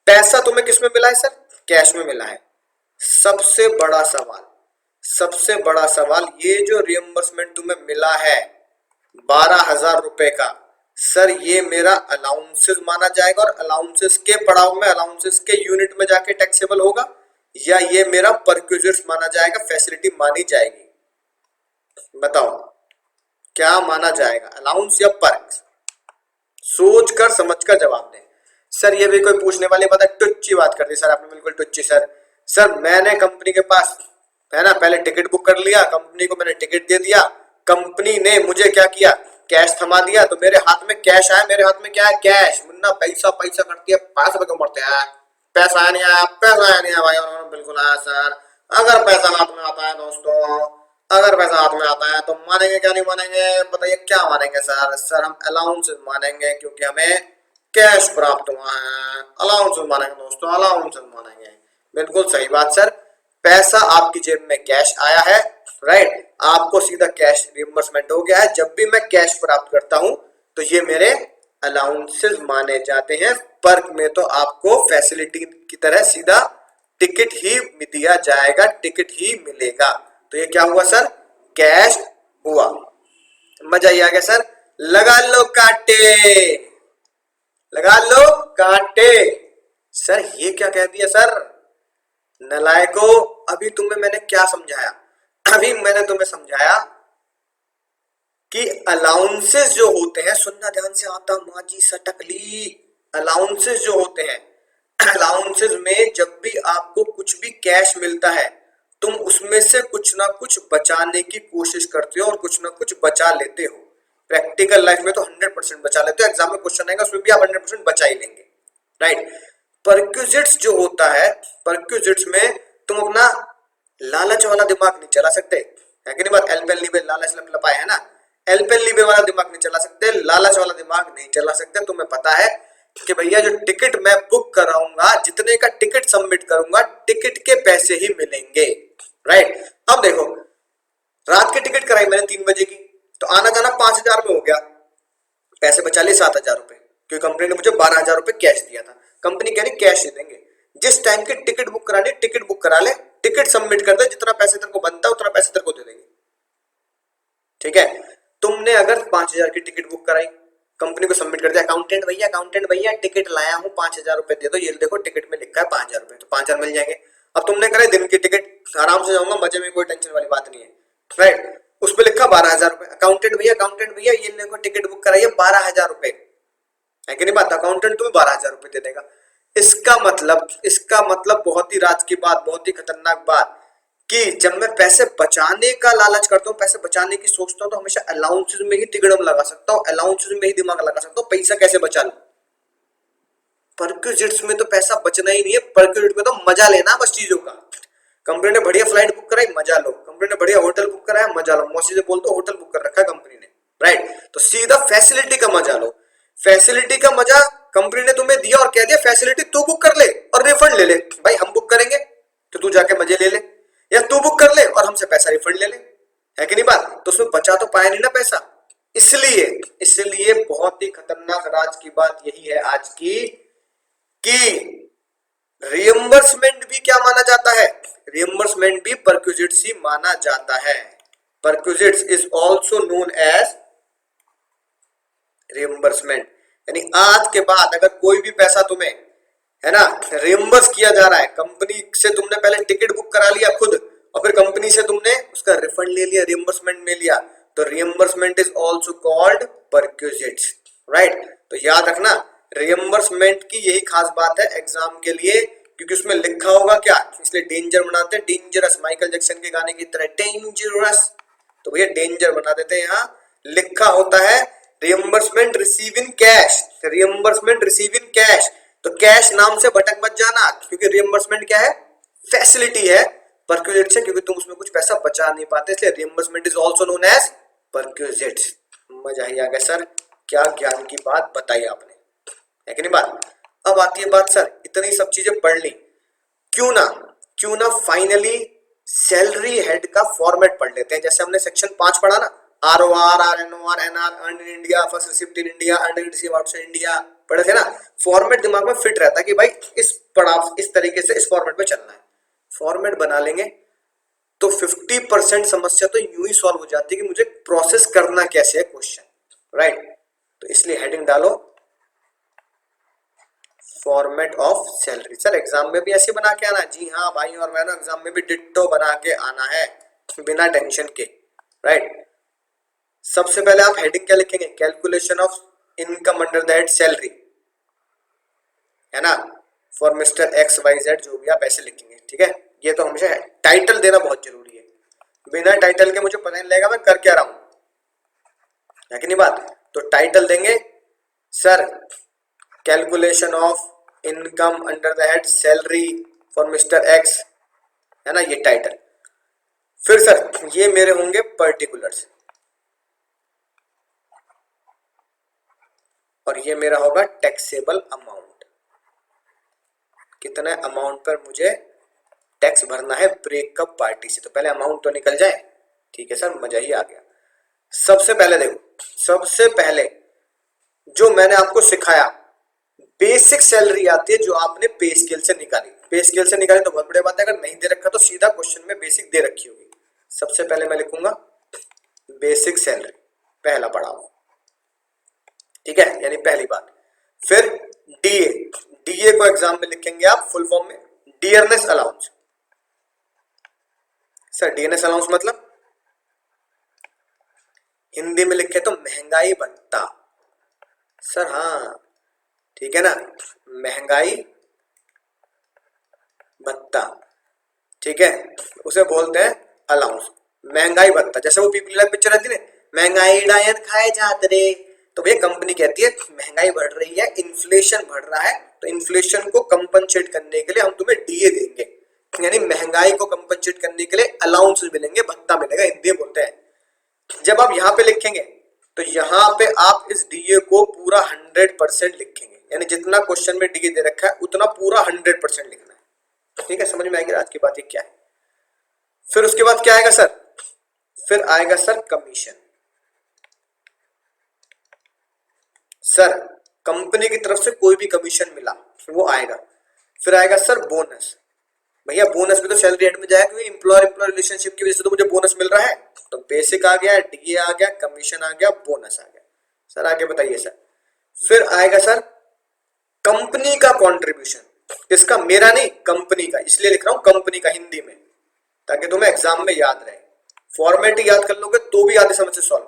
S1: पैसा तुम्हें किस में मिला है सर, कैश में मिला है। सबसे बड़ा सवाल ये जो रिएम्बर्समेंट तुम्हें मिला है 12,000 रुपए का, सर ये मेरा अलाउंसेस माना जाएगा और अलाउंसेस के पड़ाव में, अलाउंसेस के यूनिट में जाके टैक्सेबल होगा, या ये मेरा परक्विजिट्स माना जाएगा, फैसिलिटी मानी जाएगी। बताओ क्या माना जाएगा, अलाउंस या पर्क? सोच कर समझ कर जवाब दें। सर ये भी कोई पूछने वाली बात है, टुच्ची बात कर दी सर आपने, बिल्कुल टुच्ची सर मैंने कंपनी के पास, है ना, पहले टिकट बुक कर लिया, कंपनी को मैंने टिकट दे दिया, कंपनी ने मुझे क्या किया, कैश थमा दिया, तो मेरे हाथ में कैश आया, मेरे हाथ में क्या है, कैश। मुन्ना पैसा करती है, 5 रुपए क्यों मरते हैं, पैसा आया नहीं आया भाई, बिल्कुल आया सर। अगर पैसा हाथ में आता है दोस्तों, अगर पैसा हाथ में आता है तो मानेंगे क्या नहीं मानेंगे, बताइए क्या मानेंगे सर हम अलाउंस मानेंगे, क्योंकि हमें कैश प्राप्त हुआ है, अलाउंस मानेंगे दोस्तों, अलाउंस मानेंगे। बिल्कुल सही बात सर, पैसा आपकी जेब में कैश आया है, राइट, आपको सीधा कैश रिइंबर्समेंट हो गया है। जब भी मैं कैश प्राप्त करता हूं तो ये मेरे अलाउंसेस माने जाते हैं। पर्क में तो आपको फैसिलिटी की तरह सीधा टिकट ही दिया जाएगा, टिकट ही मिलेगा। तो ये क्या हुआ सर, कैश हुआ। मजा ही आ गया सर, लगा लो कांटे, लगा लो कांटे। सर ये क्या कह दिया सर, नलायको। अभी तुम्हें मैंने क्या समझाया, अभी मैंने तुम्हें समझाया कि अलाउंसेस जो होते हैं, सुनना ध्यान से, आता माजी सटकली, अलाउंसेस जो होते हैं, अलाउंसेस में जब भी आपको कुछ भी कैश मिलता है तुम उसमें से कुछ ना कुछ बचाने की कोशिश करते हो और कुछ ना कुछ बचा लेते हो। प्रैक्टिकल लाइफ में तो 100% बचा लेते हो, एग्जाम में क्वेश्चन आएगा उसमें भी आप 100% बचा ही लेंगे, राइट। परक्विजिट्स जो होता है, परक्विजिट्स में तुम अपना लालच वाला दिमाग नहीं चला सकते, है कि नहीं बात, एलपेल लीबे लालच लपाए, है ना, एलपेल लीबे वाला दिमाग नहीं चला सकते, लालच वाला दिमाग नहीं चला सकते। तुम्हें पता है कि भैया जो टिकट मैं बुक कराऊंगा, जितने का टिकट सबमिट करूंगा, टिकट के पैसे ही मिलेंगे, राइट। अब देखो रात की टिकट कराई मैंने 3 बजे की, तो आना जाना 5,000 में हो गया, पैसे बचा लिए 7,000 रुपए, क्योंकि कंपनी ने मुझे 12,000 रुपए कैश दिया था। कंपनी कह रही कैश दे देंगे, जिस टाइम की टिकट बुक करानी, टिकट बुक करा ले, टिकट सबमिट कर दे, जितना पैसे तेरे को बनता है उतना पैसे तेरे को दे देंगे। ठीक है, तुमने अगर 5,000 की टिकट बुक कराई, कंपनी को सबमिट कर दिया, अकाउंटेंट भैया टिकट लाया हूँ 5,000 रुपए दे दो, ये देखो टिकट में लिखा है 5,000 रुपए, तो 5,000 मिल जाएंगे। अब तुमने करे दिन की टिकट, आराम से जाऊंगा, मजे में, कोई टेंशन वाली बात नहीं है, राइट। उस पर लिखा 12,000 रुपए, अकाउंटेंट भैया ये देखो टिकट बुक कराइए 12,000 रुपए, है कि नहीं बात, अकाउंटेंट तुम्हें 12,000 रुपए दे देगा। इसका मतलब बहुत ही राज की बात, बहुत ही खतरनाक बात, कि जब मैं पैसे बचाने का लालच करता हूँ, पैसे बचाने की सोचता हूँ, तो हमेशा अलाउंसेस में ही तिगड़म लगा सकता हूँ, अलाउंसेस में ही दिमाग लगा सकता हूँ, पैसा कैसे बचा लूं। परक्यूजिट्स में तो पैसा बचना ही नहीं है, परक्यूजिट में तो मजा लेना बस चीजों का। कंपनी ने बढ़िया फ्लाइट बुक कराई, मजा लो, कंपनी ने बढ़िया होटल बुक कराया, मजा लो, मौसी से बोल दो होटल बुक कर रखा है कंपनी ने, राइट। तो सीधा फैसिलिटी का मजा लो, फैसिलिटी का मजा कंपनी ने तुम्हें दिया और कह दिया फैसिलिटी तू बुक कर ले और रिफंड ले ले, भाई हम बुक करेंगे तो तू जाके मजे ले ले, या तू बुक कर ले और हमसे पैसा रिफंड ले ले, है कि नहीं बात। तो उसमें बचा तो पाया नहीं ना पैसा, इसलिए बहुत ही खतरनाक राज की बात यही है आज की, कि रियम्बर्समेंट भी क्या माना जाता है, रियम्बर्समेंट भी परक्यूजिट्स ही माना जाता है। Perquisites is also known as reimbursement, यानी आज के बाद अगर कोई भी पैसा तुम्हें, है ना, रियम्बर्स किया जा रहा है, कंपनी से तुमने पहले टिकट बुक करा लिया खुद और फिर कंपनी से तुमने उसका रिफंड ले लिया, रियम्बर्समेंट ले लिया, तो reimbursement is also called perquisites, right. तो याद रखना रियम्बर्समेंट की यही खास बात है एग्जाम के लिए, क्योंकि उसमें लिखा होगा क्या, इसलिए डेंजर बनाते हैं, डेंजरस, माइकल जैक्सन के गाने की तरह डेंजरस, तो भैया डेंजर बना देते हैं। यहाँ लिखा होता है reimbursement receive in cash, reimbursement receive in cash, तो कैश नाम से भटक मत जाना, क्योंकि रियम्बर्समेंट क्या है, फैसिलिटी है परक्यूजिट से, क्योंकि तुम उसमें कुछ पैसा बचा नहीं पाते, इसलिए reimbursement is also known as perquisite. मजा ही आ गया सर, क्या ज्ञान की बात बताई आपने, है कि नहीं बात। अब आती है बात, सर इतनी सब चीजें पढ़ ली, क्यों ना फाइनली सैलरी हेड का फॉर्मेट पढ़ लेते हैं। जैसे हमने सेक्शन 5 पढ़ा ना, ROR, RNOR, NR, earn in India, first receipt in India, earn receive outside India, पढ़े थे ना। फॉर्मेट दिमाग में फिट रहता है कि भाई इस पढ़ाव, इस तरीके से इस फॉर्मेट में चलना है, फॉर्मेट बना लेंगे तो 50% समस्या तो यूं ही सॉल्व हो जाती है कि मुझे प्रोसेस करना कैसे है क्वेश्चन, राइट। तो इसलिए हेडिंग डालो format of salary. Sir exam में भी ऐसे बना के आना, जी हाँ भाई और बहनों, एग्जाम में भी डिट्टो बना के आना है बिना टेंशन के, राइट। सबसे पहले आप हेडिंग क्या लिखेंगे, calculation of income under the head salary, है ना, for mister X Y Z, जो भी आप ऐसे लिखेंगे, ठीक है। ये तो हमेशा है, टाइटल देना बहुत जरूरी है, बिना टाइटल के मुझे पता नहीं लगेगा मैं कर क्या रहा हूं, है कि नहीं बात। तो टाइटल देंगे sir calculation of income under the head salary for mister x, है ना, ये टाइटल। फिर सर ये मेरे होंगे पर्टिकुलर्स, और ये मेरा होगा टैक्सेबल अमाउंट, कितने अमाउंट पर मुझे टैक्स भरना है ब्रेकअप पार्टी से। तो पहले अमाउंट तो निकल जाए, ठीक है सर, मजा ही आ गया। सबसे पहले देखो, सबसे पहले जो मैंने आपको सिखाया बेसिक सैलरी आती है जो आपने पे स्केल से निकाली, पे स्केल से निकाली तो बहुत बड़ी बात है, अगर नहीं दे रखा तो सीधा क्वेश्चन में बेसिक दे रखी होगी। सबसे पहले मैं लिखूंगा बेसिक सैलरी, पहला पड़ाव, ठीक है, यानी पहली बात। फिर डीए, डीए को एग्जाम में लिखेंगे आप फुल फॉर्म में dearness allowance. Sir dearness allowance मतलब हिंदी में लिखे तो महंगाई भत्ता, सर हाँ ठीक है ना, महंगाई भत्ता, ठीक है, उसे बोलते हैं अलाउंस, महंगाई भत्ता। जैसे वो पीपल लाइफ पिक्चर आती है, महंगाई डायन खाए जात रे, तो भैया कंपनी कहती है महंगाई बढ़ रही है, इन्फ्लेशन बढ़ रहा है, तो इन्फ्लेशन को कंपनसेट करने के लिए हम तुम्हें डीए देंगे, यानी महंगाई को कंपनसेट करने के लिए अलाउंस मिलेंगे, भत्ता मिलेगा, हिंदी में बोलते हैं। जब आप यहाँ पे लिखेंगे तो यहाँ पे आप इस डीए को पूरा 100% लिखेंगे, यानी जितना क्वेश्चन में डीए दे रखा है उतना पूरा 100% लिखना है, ठीक है, समझ में आएगी आज की बात ये क्या है। फिर उसके बाद क्या आएगा सर, फिर आएगा सर कमीशन। सर कंपनी की तरफ से कोई भी कमीशन मिला वो आएगा। फिर आएगा सर बोनस। भैया बोनस भी तो सैलरी हेड में जाएगा क्योंकि एम्प्लॉयर एम्प्लॉय रिलेशनशिप की वजह से तो मुझे बोनस मिल रहा है। तो बेसिक आ गया, डीए आ गया, कमीशन आ गया, बोनस आ गया। सर आगे बताइए सर। फिर आएगा सर कंपनी का कंट्रीब्यूशन। किसका? मेरा नहीं, कंपनी का, इसलिए लिख रहा हूं कंपनी का हिंदी में, ताकि तुम्हें एग्जाम में याद रहे। फॉर्मेट ही याद कर लोगे तो भी आधे समझ से सॉल्व।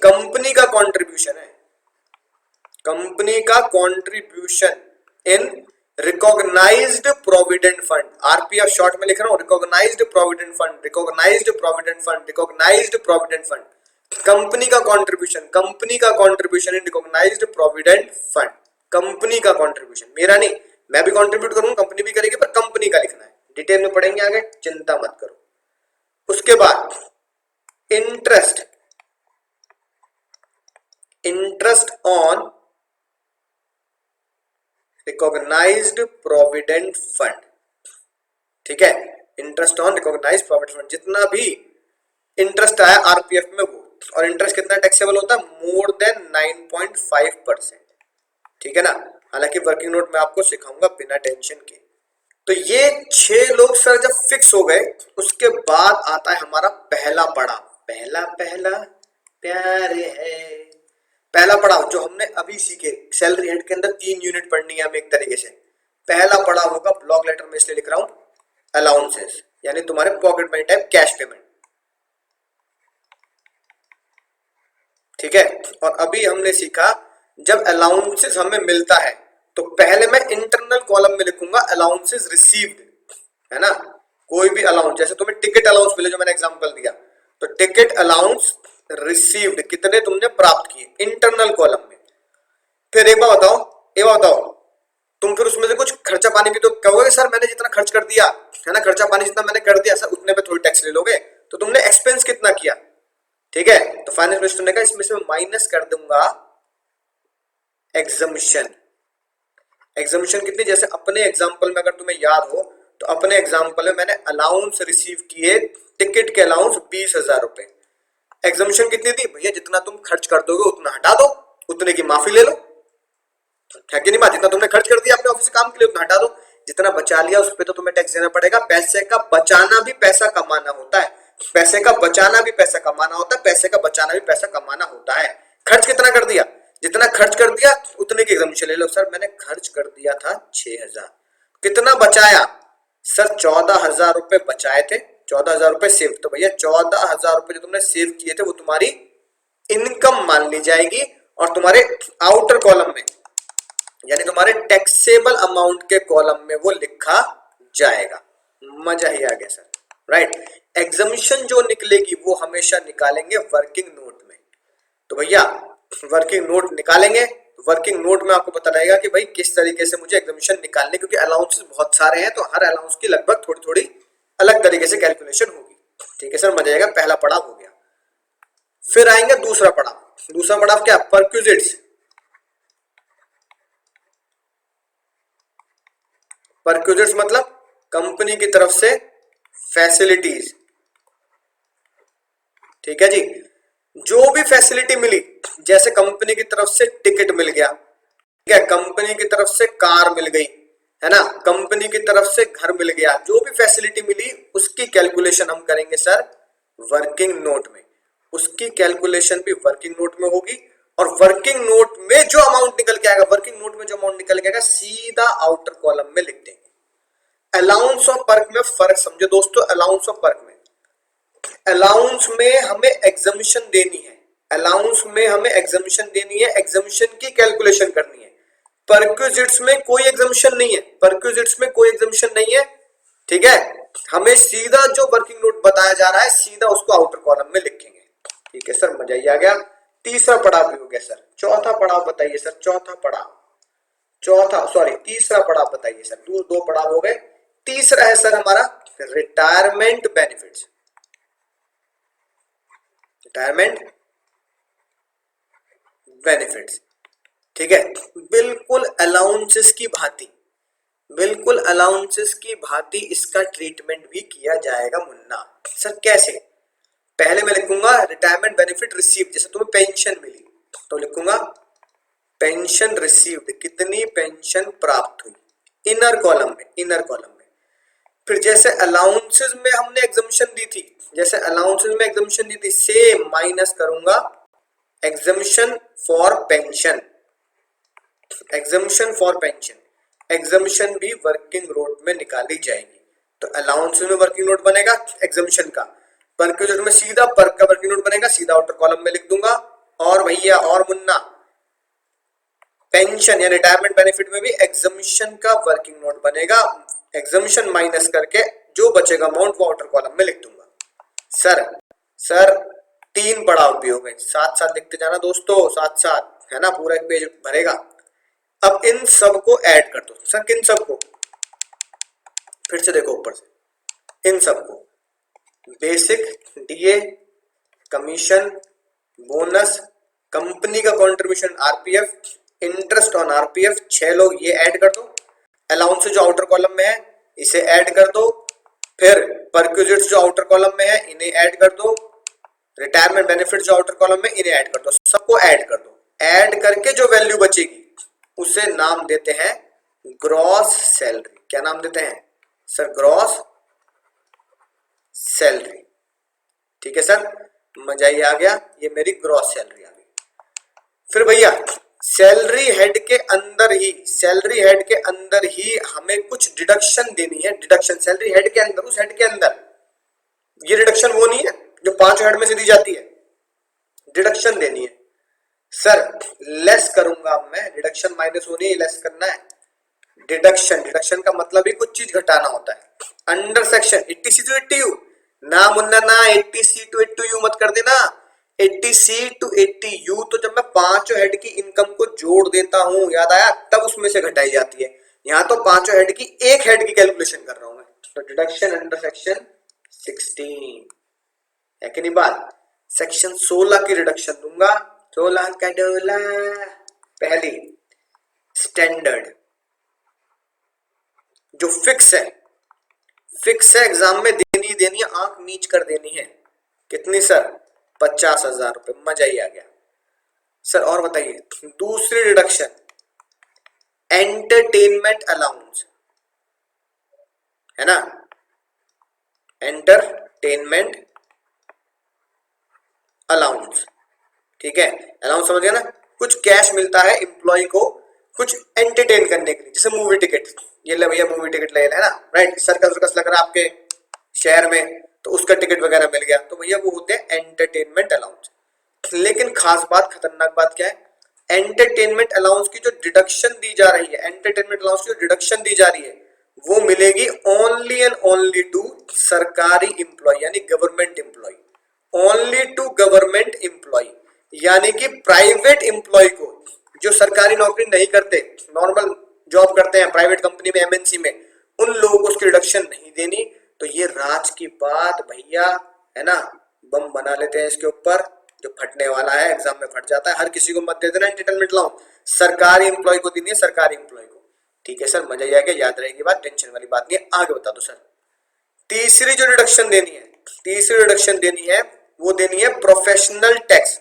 S1: कंपनी का कंट्रीब्यूशन है, कंपनी का contribution in recognised provident fund, RPF short में लिख रहा हूं, recognised provident fund, recognised provident fund, recognised provident fund. Company का कंट्रीब्यूशन, कंपनी का contribution in recognised provident fund, company का कंट्रीब्यूशन, मेरा नहीं। मैं भी कंट्रीब्यूट करूंगा, कंपनी भी करेगी, पर कंपनी का लिखना है। डिटेल में पढ़ेंगे आगे, चिंता मत करो। उसके बाद interest, interest on recognised provident fund, ठीक है, interest on recognised provident fund, जितना भी इंटरेस्ट आया आरपीएफ में वो, और इंटरेस्ट कितना टैक्सेबल होता है? मोर देन 9.5%, ठीक है ना। हालांकि वर्किंग नोट में आपको सिखाऊंगा बिना टेंशन के। तो ये 6 लोग सर जब फिक्स हो गए, उसके बाद आता है हमारा पहला पड़ाव। पहला पहला प्यार है, पहला पड़ाव जो हमने अभी सीखे। सैलरी हेड के अंदर 3 यूनिट पढ़नी है हमें एक तरीके से। पहला पड़ाव होगा, ब्लॉक लेटर में इसलिए लिख रहा हूं, अलाउंसेस, यानी तुम्हारे pocket money type cash payment, ठीक है। और अभी हमने सीखा जब अलाउंसेस हमें मिलता है तो पहले मैं इंटरनल कॉलम में लिखूंगा अलाउंसेस रिसीव्ड, है ना। कोई भी अलाउंस, जैसे तुम्हें टिकट अलाउंस मिले जो मैंने एग्जांपल दिया, तो टिकट अलाउंस रिसीव्ड, कितने तुमने प्राप्त किए, इंटरनल कॉलम में। फिर एक बार बताओ, एक बार बताओ, तुम फिर उसमें से कुछ खर्चा पानी भी तो कहोगे सर मैंने जितना खर्च कर दिया, है ना, खर्चा पानी जितना मैंने कर दिया सर उतने पे थोड़ी टैक्स ले लोगे, तो तुमने एक्सपेंस कितना किया, ठीक है। तो फाइनेंस मिनिस्टर ने कहा इसमें से माइनस कर दूंगा एग्जम्पशन। एग्जम्पशन कितनी? जैसे अपने एग्जांपल में अगर तुम्हें याद हो तो अपने एग्जांपल में मैंने अलाउंस रिसीव किए टिकट के अलाउंस 20,000 रुपए। एग्जम्पशन कितनी थी? भैया जितना तुम खर्च कर दोगे उतना हटा दो, उतने की माफी ले लो, है कि नहीं बात। जितना तुमने खर्च कर दिया अपने ऑफिस काम के लिए उतना हटा दो, जितना बचा लिया उस पर तो तुम्हें टैक्स देना पड़ेगा। पैसे का बचाना भी पैसा कमाना होता है, पैसे का बचाना भी पैसा कमाना होता है, पैसे का बचाना भी पैसा कमाना होता है। खर्च कितना कर दिया? जितना खर्च कर दिया उतने की एग्जम्पशन ले लो। सर मैंने खर्च कर दिया था 6,000, कितना बचाया? सर 14,000 रुपए बचाए थे, 14,000 रुपए सेव। तो भैया 14,000 रुपए जो तुमने सेव किए थे वो तुम्हारी इनकम मान ली जाएगी, और तुम्हारे आउटर कॉलम में यानी तुम्हारे टैक्सेबल अमाउंट के कॉलम में वो लिखा जाएगा। मजा ही आ गया सर, राइट। एग्जम्पशन जो निकलेगी वो हमेशा निकालेंगे वर्किंग नोट में। तो भैया वर्किंग नोट निकालेंगे, वर्किंग नोट में आपको पता रहेगा कि भाई किस तरीके से मुझे एग्जम्पशन निकालने, क्योंकि अलाउंसेस बहुत सारे हैं तो हर अलाउंस की लगभग थोड़ी थोड़ी अलग तरीके से कैलकुलेशन होगी, ठीक है सर। मजा आएगा। पहला पड़ाव हो गया। फिर आएंगे दूसरा पड़ाव। दूसरा पड़ाव क्या? परक्विजिट्स। परक्विजिट्स मतलब कंपनी की तरफ से फैसिलिटीज, ठीक है जी। जो भी फैसिलिटी मिली, जैसे कंपनी की तरफ से टिकट मिल गया, ठीक है, कंपनी की तरफ से कार मिल गई, है ना, कंपनी की तरफ से घर मिल गया, जो भी फैसिलिटी मिली उसकी कैलकुलेशन हम करेंगे सर वर्किंग नोट में। उसकी कैलकुलेशन भी वर्किंग नोट में होगी, और वर्किंग नोट में जो अमाउंट निकल के आएगा, वर्किंग नोट में जो अमाउंट निकल के आएगा सीधा आउटर कॉलम में लिख देंगे। अलाउंस ऑफ पर्क में फर्क समझो दोस्तों। अलाउंस ऑफ पर्क में, अलाउंस में हमें एग्जम्पशन देनी है, अलाउंस में हमें एग्जम्पशन देनी है, एग्जम्पशन की कैलकुलेशन करनी है। परक्विजिट्स में कोई एग्जम्पशन नहीं है, परक्विजिट्स में कोई एग्जम्पशन नहीं है, ठीक है। हमें सीधा जो वर्किंग नोट बताया जा रहा है सीधा उसको आउटर कॉलम में लिखेंगे, ठीक है सर। मजा ही आ गया। तीसरा पड़ाव भी हो गया सर। चौथा पड़ाव बताइए सर। चौथा पड़ाव, चौथा सॉरी तीसरा पड़ाव बताइए सर। दो पड़ाव हो गए। तीसरा है सर हमारा रिटायरमेंट बेनिफिट्स। रिटायरमेंट बेनिफिट्स, ठीक है। बिल्कुल अलाउंसेस की भांति, बिल्कुल अलाउंसेस की भांति इसका ट्रीटमेंट भी किया जाएगा मुन्ना। सर कैसे? पहले मैं लिखूंगा रिटायरमेंट बेनिफिट रिसीव, जैसे तुम्हें पेंशन मिली तो लिखूंगा पेंशन रिसीव्ड, कितनी पेंशन प्राप्त हुई, इनर कॉलम में। फिर जैसे अलाउंसेस में हमने एग्जम्पशन दी थी, जैसे अलाउंसेस में एग्जम्पशन दी थी, सेम माइनस करूंगा exemption for pension, exemption for pension, exemption भी वर्किंग नोट में निकाली जाएगी। तो अलाउंस में वर्किंग नोट बनेगा एग्जम्पशन का, वर्किंग नोट में सीधा वर्क का वर्किंग नोट बनेगा, सीधा आउटर कॉलम में लिख दूंगा। और भैया और मुन्ना, पेंशन या रिटायरमेंट बेनिफिट में भी एग्जम्पशन का वर्किंग नोट बनेगा, एग्जम्पशन माइनस करके जो बचेगा अमाउंट वो आउटर कॉलम में लिख दूंगा। सर 3 पड़ाव भी हो गए, साथ साथ लिखते जाना दोस्तों, साथ साथ, है ना, पूरा एक पेज भरेगा। अब इन सब को ऐड कर दो। सर किन सब को? फिर से देखो ऊपर से, इन सब को, basic, DA, commission, bonus, company का contribution RPF, interest on RPF, 6 लोग ये ऐड कर दो। अलाउंस जो आउटर कॉलम में है इसे ऐड कर दो। फिर परक्विजिट्स जो आउटर कॉलम में है इन्हें ऐड कर दो। रिटायरमेंट बेनिफिट जो आउटर कॉलम में, इन्हें ऐड कर दो, सबको ऐड कर दो। ऐड करके जो वैल्यू बचेगी उसे नाम देते हैं ग्रॉस सैलरी। क्या नाम देते हैं सर? Gross salary. ठीक है सर, मजा ही आ गया, ये मेरी ग्रॉस सैलरी आ गई। फिर भैया सैलरी हेड के अंदर ही, सैलरी हेड के अंदर ही हमें कुछ डिडक्शन देनी है। डिडक्शन सैलरी हेड के अंदर, उस हेड के अंदर, ये डिडक्शन वो नहीं है जो 5 हेड में से दी जाती है, डिडक्शन देनी है। सर लेस करूंगा मैं, डिडक्शन माइनस होनी है, लेस करना है। डिडक्शन, डिडक्शन का मतलब ही कुछ चीज घटाना होता है। Under section 80C to 80U, ना मुन्ना ना 80C to 80U मत कर देना, 80C to 80U तो जब मैं 5 हेड की इनकम को जोड़ देता हूं, याद आया, तब उसमें से घटाई जाती है। यहां तो 5 हेड की, एक हेड की कैलकुलेशन कर रहा हूं मैं। तो डिडक्शन अंडर सेक्शन 16 है कि नहीं बात? सेक्शन 16 की रिडक्शन दूंगा। 16 का डोला, पहली स्टैंडर्ड जो फिक्स है, फिक्स है, एग्जाम में देनी देनी है, आंख नीच कर देनी है। कितनी सर? 50,000 रुपए। मजा ही आ गया सर। और बताइए दूसरी रिडक्शन, एंटरटेनमेंट अलाउंस, है ना, एंटरटेनमेंट अलाउंस। ठीक है, अलाउंस समझ गया ना? कुछ कैश मिलता है एम्प्लॉय को कुछ एंटरटेन करने के लिए, जैसे मूवी टिकट, ये ले भैया मूवी टिकट ले है ना, राइट, सर्कस वर्कस लग रहा है आपके शहर में तो उसका टिकट वगैरह मिल गया, तो भैया वो होते हैं एंटरटेनमेंट अलाउंस। लेकिन खास बात, खतरनाक बात क्या है, एंटरटेनमेंट अलाउंस की जो डिडक्शन दी जा रही है, एंटरटेनमेंट अलाउंस की जो डिडक्शन दी जा रही है, वो मिलेगी ओनली एंड ओनली टू सरकारी एम्प्लॉय यानी government employee, only to government employee. यानी कि प्राइवेट एम्प्लॉय को, जो सरकारी नौकरी नहीं करते, नॉर्मल जॉब करते हैं प्राइवेट कंपनी में, एमएनसी में, उन लोगों को उसकी रिडक्शन नहीं देनी। तो ये राज की बात भैया, है ना, बम बना लेते हैं इसके ऊपर, जो फटने वाला है, एग्जाम में फट जाता है। हर किसी को मत दे देना एंटरटेनमेंट अलाउंस, सरकारी एम्प्लॉय को देनी है, सरकारी एम्प्लॉय को। ठीक है सर, मजा आएगा, याद रहेगी बात, टेंशन वाली बात नहीं है। आगे बता दो सर। तीसरी जो रिडक्शन देनी है, तीसरी रिडक्शन देनी है, वो देनी है प्रोफेशनल टैक्स।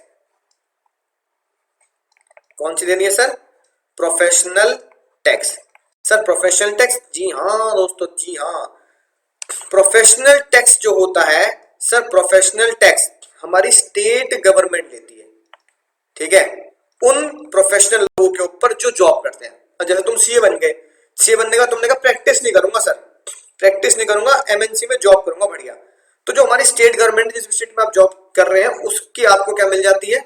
S1: कौन सी देनी है sir? Professional tax. Sir professional tax, जी हाँ दोस्तों, जी हाँ, प्रोफेशनल टैक्स जो होता है सर, प्रोफेशनल टैक्स हमारी स्टेट गवर्नमेंट लेती है। ठीक है, उन प्रोफेशनल लोगों के ऊपर जो जॉब करते हैं। जैसे तुम सीए बन गए, सीए बनने का तुमने कहा प्रैक्टिस नहीं करूंगा सर, प्रैक्टिस नहीं करूंगा, एमएनसी में जॉब करूंगा, बढ़िया। तो जो हमारी स्टेट गवर्नमेंट, जिस स्टेट में आप जॉब कर रहे हैं, उसकी आपको क्या मिल जाती है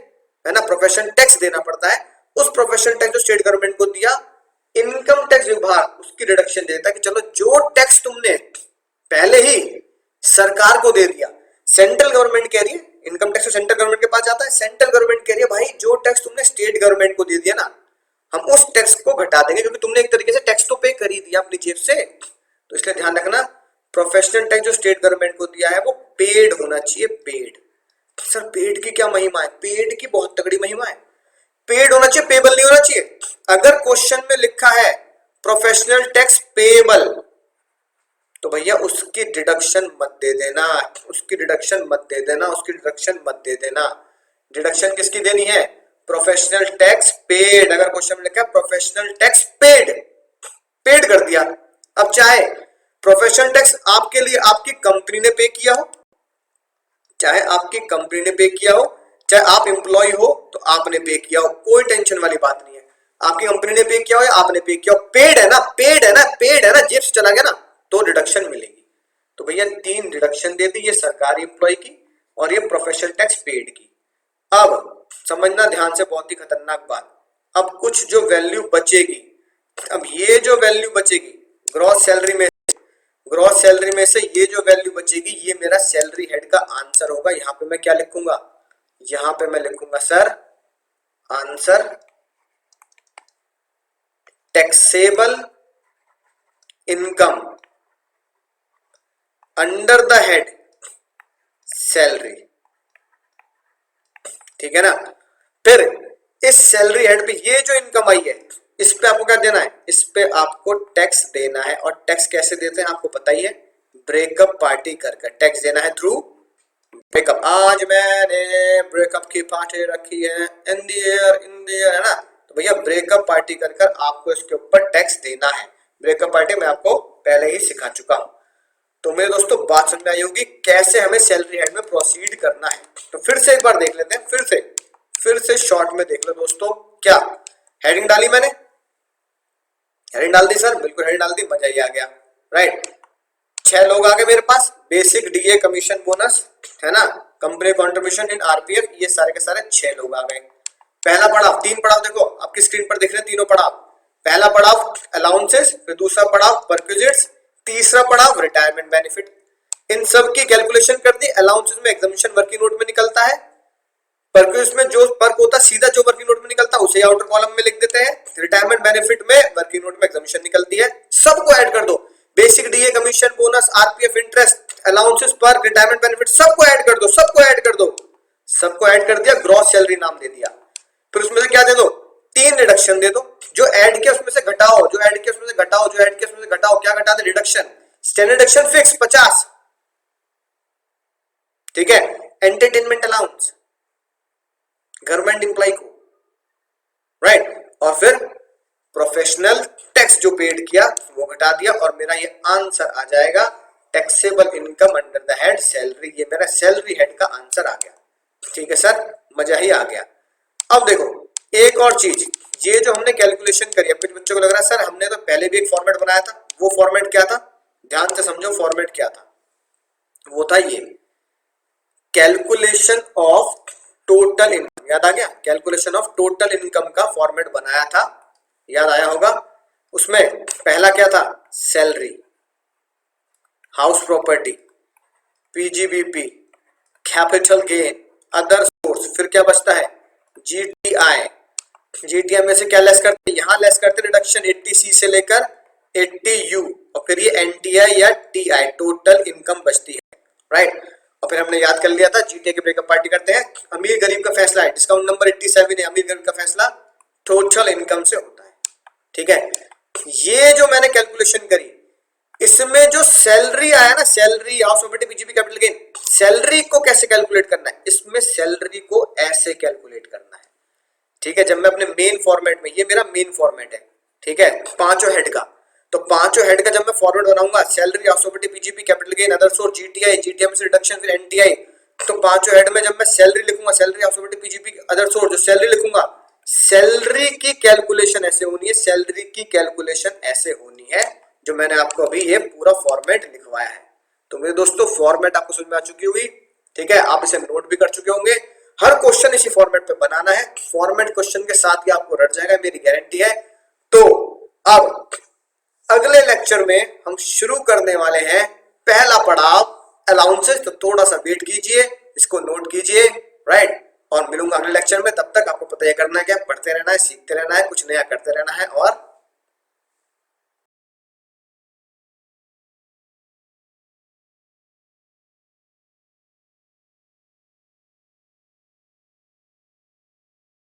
S1: ना, प्रोफेशनल टैक्स देना पड़ता है। उस प्रोफेशनल टैक्स जो स्टेट गवर्नमेंट को दिया, इनकम टैक्स विभाग उसकी रिडक्शन देता है कि चलो जो टैक्स तुमने पहले ही सरकार को दे दिया, सेंट्रल गवर्नमेंट कह रही है, इनकम टैक्स सेंट्रल गवर्नमेंट के पास जाता है, सेंट्रल गवर्नमेंट कह रही है भाई जो टैक्स तुमने स्टेट गवर्नमेंट को दे दिया ना, हम उस टैक्स को घटा देंगे, क्योंकि तुमने एक तरीके से टैक्स तो पे कर ही दिया अपनी जेब से। तो इसलिए ध्यान रखना, प्रोफेशनल टैक्स जो स्टेट गवर्नमेंट को दिया है वो पेड होना चाहिए, पेड। सर पेड की क्या महिमा है? पेड की बहुत तगड़ी महिमा है। पेड होना चाहिए, पेबल नहीं होना चाहिए। अगर क्वेश्चन में लिखा है प्रोफेशनल टैक्स पेबल, तो भैया उसकी डिडक्शन मत दे देना, उसकी डिडक्शन मत दे देना, उसकी डिडक्शन मत दे देना। डिडक्शन किसकी देनी है? Professional tax paid. अगर क्वेश्चन में लिखा है प्रोफेशनल टैक्स पेड, पेड कर दिया। अब चाहे प्रोफेशनल टैक्स आपके लिए आपकी कंपनी ने पे किया हो, चाहे आपकी कंपनी ने पे किया हो, चाहे आप एम्प्लॉय हो तो आपने पे किया हो, कोई टेंशन वाली बात नहीं है। आपकी कंपनी ने पे किया हो या आपने पे किया हो, पेड है ना, पेड है ना, पेड है ना, जेब से चला गया ना तो डिडक्शन मिलेगी। तो भैया 3 डिडक्शन दे दी, ये सरकारी एम्प्लॉय की और ये प्रोफेशनल टैक्स पेड की। अब समझना ध्यान से, बहुत ही खतरनाक बात, अब कुछ जो वैल्यू बचेगी, अब ये जो वैल्यू बचेगी ग्रॉस सैलरी में, ग्रॉस सैलरी में से ये जो वैल्यू बचेगी ये मेरा सैलरी हेड का आंसर होगा। यहां पे मैं क्या लिखूंगा, यहां पे मैं लिखूंगा sir answer taxable income under the head salary, ठीक है ना। फिर इस सैलरी हेड पे ये जो इनकम आई है इस पे आपको क्या देना है, इस पे आपको टैक्स देना है। और टैक्स कैसे देते हैं आपको पता ही है, ब्रेकअप पार्टी कर टैक्स देना है थ्रू ब्रेकअप। आज मैंने ब्रेकअप की पार्टी रखी है इन द एयर, है ना। तो भैया ब्रेकअप पार्टी कर आपको इसके ऊपर टैक्स देना है। ब्रेकअप पार्टी मैं आपको पहले ही सिखा चुका हूं। तो मेरे दोस्तों बात समझ में आई होगी कैसे हमें सैलरी हेड में प्रोसीड करना है। तो फिर से एक बार देख लेते हैं, फिर से शॉर्ट में देख लो दोस्तों। क्या हेडिंग डाली मैंने, हेडिंग डाल दी सर, बिल्कुल हेडिंग डाल दी, मजा ही आ गया, राइट। 6 लोग आ गए मेरे पास, बेसिक डीए कमीशन बोनस, है ना, कंपनी कंट्रीब्यूशन इन आरपीएफ, ये सारे के सारे 6 लोग आ गए। पहला पड़ाव, 3 पड़ाव देखो आपकी स्क्रीन पर दिख रहे हैं, तीनों पड़ाव। पहला पड़ाव अलाउंसेस, फिर दूसरा पड़ाव परक्विजिट्स, तीसरा पड़ाव रिटायरमेंट बेनिफिट। इन सब की कैलकुलेशन कर दी। अलाउंसेस में एग्जामिनेशन वर्किंग नोट में निकलता है, परक्विजिट्स में जो पर्क होता सीधा जो वर्किंग नोट में निकलता उसे आउटर कॉलम में लिख देते हैं। रिटायरमेंट बेनिफिट में वर्किंग नोट में एग्जामिनेशन निकलती है, सबको ऐड कर दो। Basic DA commission bonus RPF interest allowances पर रिटायरमेंट बेनिफिट सबको ऐड कर दो, सबको ऐड कर दो, सबको ऐड कर दिया, ग्रॉस सैलरी नाम दे दिया। फिर उसमें से क्या दे दो, 3 रिडक्शन दे दो, जो ऐड किया उसमें से घटाओ, जो ऐड किया उसमें से घटाओ, जो ऐड किया उसमें से घटाओ। क्या घटा दे, रिडक्शन। स्टैंडर्ड डिडक्शन फिक्स 50, ठीक है। एंटरटेनमेंट अलाउंस गवर्नमेंट एम्प्लॉय को, राइट। और फिर प्रोफेशनल टैक्स जो पेड किया वो घटा दिया और मेरा ये आंसर आ जाएगा taxable income under the head salary. ये मेरा सैलरी हेड का आंसर आ गया, ठीक है सर, मजा ही आ गया। अब देखो एक और चीज, ये जो हमने कैलकुलेशन करी, अब कुछ बच्चों को लग रहा है सर हमने तो पहले भी एक फॉर्मेट बनाया था, वो फॉर्मेट क्या था, ध्यान से समझो फॉर्मेट क्या था। वो था ये कैलकुलेशन ऑफ टोटल इनकम, याद आ गया, कैलकुलेशन ऑफ टोटल इनकम का फॉर्मेट बनाया था, याद आया होगा। उसमें पहला क्या था, salary, house property, PGBP, capital gain, other source, फिर क्या बचता है जीटीआई। जीटीआई में से क्या लेस करते हैं, यहां लेस करते रिडक्शन 80C से लेकर 80U, और फिर ये एनटीआई या टीआई, टोटल इनकम बचती है, राइट। और फिर हमने याद कर लिया था जीटीए की ब्रेकअप पार्टी करते हैं। अमीर गरीब का फैसला है, डिस्काउंट नंबर 87 है, अमीर गरीब का फैसला टोटल इनकम से होता है, ठीक है। ये जो मैंने कैलकुलेशन करी, इसमें जो सैलरी आया ना, salary house property PGB capital gain, salary को कैसे कैलकुलेट करना है, इसमें सैलरी को ऐसे कैलकुलेट करना है, ठीक है। जब मैं अपने मेन फॉर्मेट में, ये मेरा मेन फॉर्मेट है, ठीक है, पांचों हेड का, तो पांचों हेड का जब मैं फॉर्मेट बनाऊंगा, salary house property PGB capital gain other source GTI, GTI में से रिडक्शन फिर एनटीआई, तो पांचों हेड में जब मैं सैलरी लिखूंगा, salary house property PGB other source, जो सैलरी लिखूंगा, सैलरी की कैलकुलेशन ऐसे होनी है, सैलरी की कैलकुलेशन ऐसे होनी है, जो मैंने आपको अभी ये पूरा फॉर्मेट लिखवाया है। तो मेरे दोस्तों फॉर्मेट आपको समझ में आ चुकी होगी, ठीक है, आप इसे नोट भी कर चुके होंगे। हर क्वेश्चन इसी फॉर्मेट पे बनाना है, फॉर्मेट क्वेश्चन के साथ ही आपको रट जाएगा, मेरी गारंटी है। तो अब अगले लेक्चर में हम शुरू करने वाले हैं पहला पड़ाव अलाउंसेस, तो थोड़ा सा वेट कीजिए, इसको नोट कीजिए, राइट। और मिलूंगा अगले लेक्चर में, तब तक आपको पता है करना है क्या, पढ़ते रहना है, सीखते रहना है, कुछ नया करते रहना है और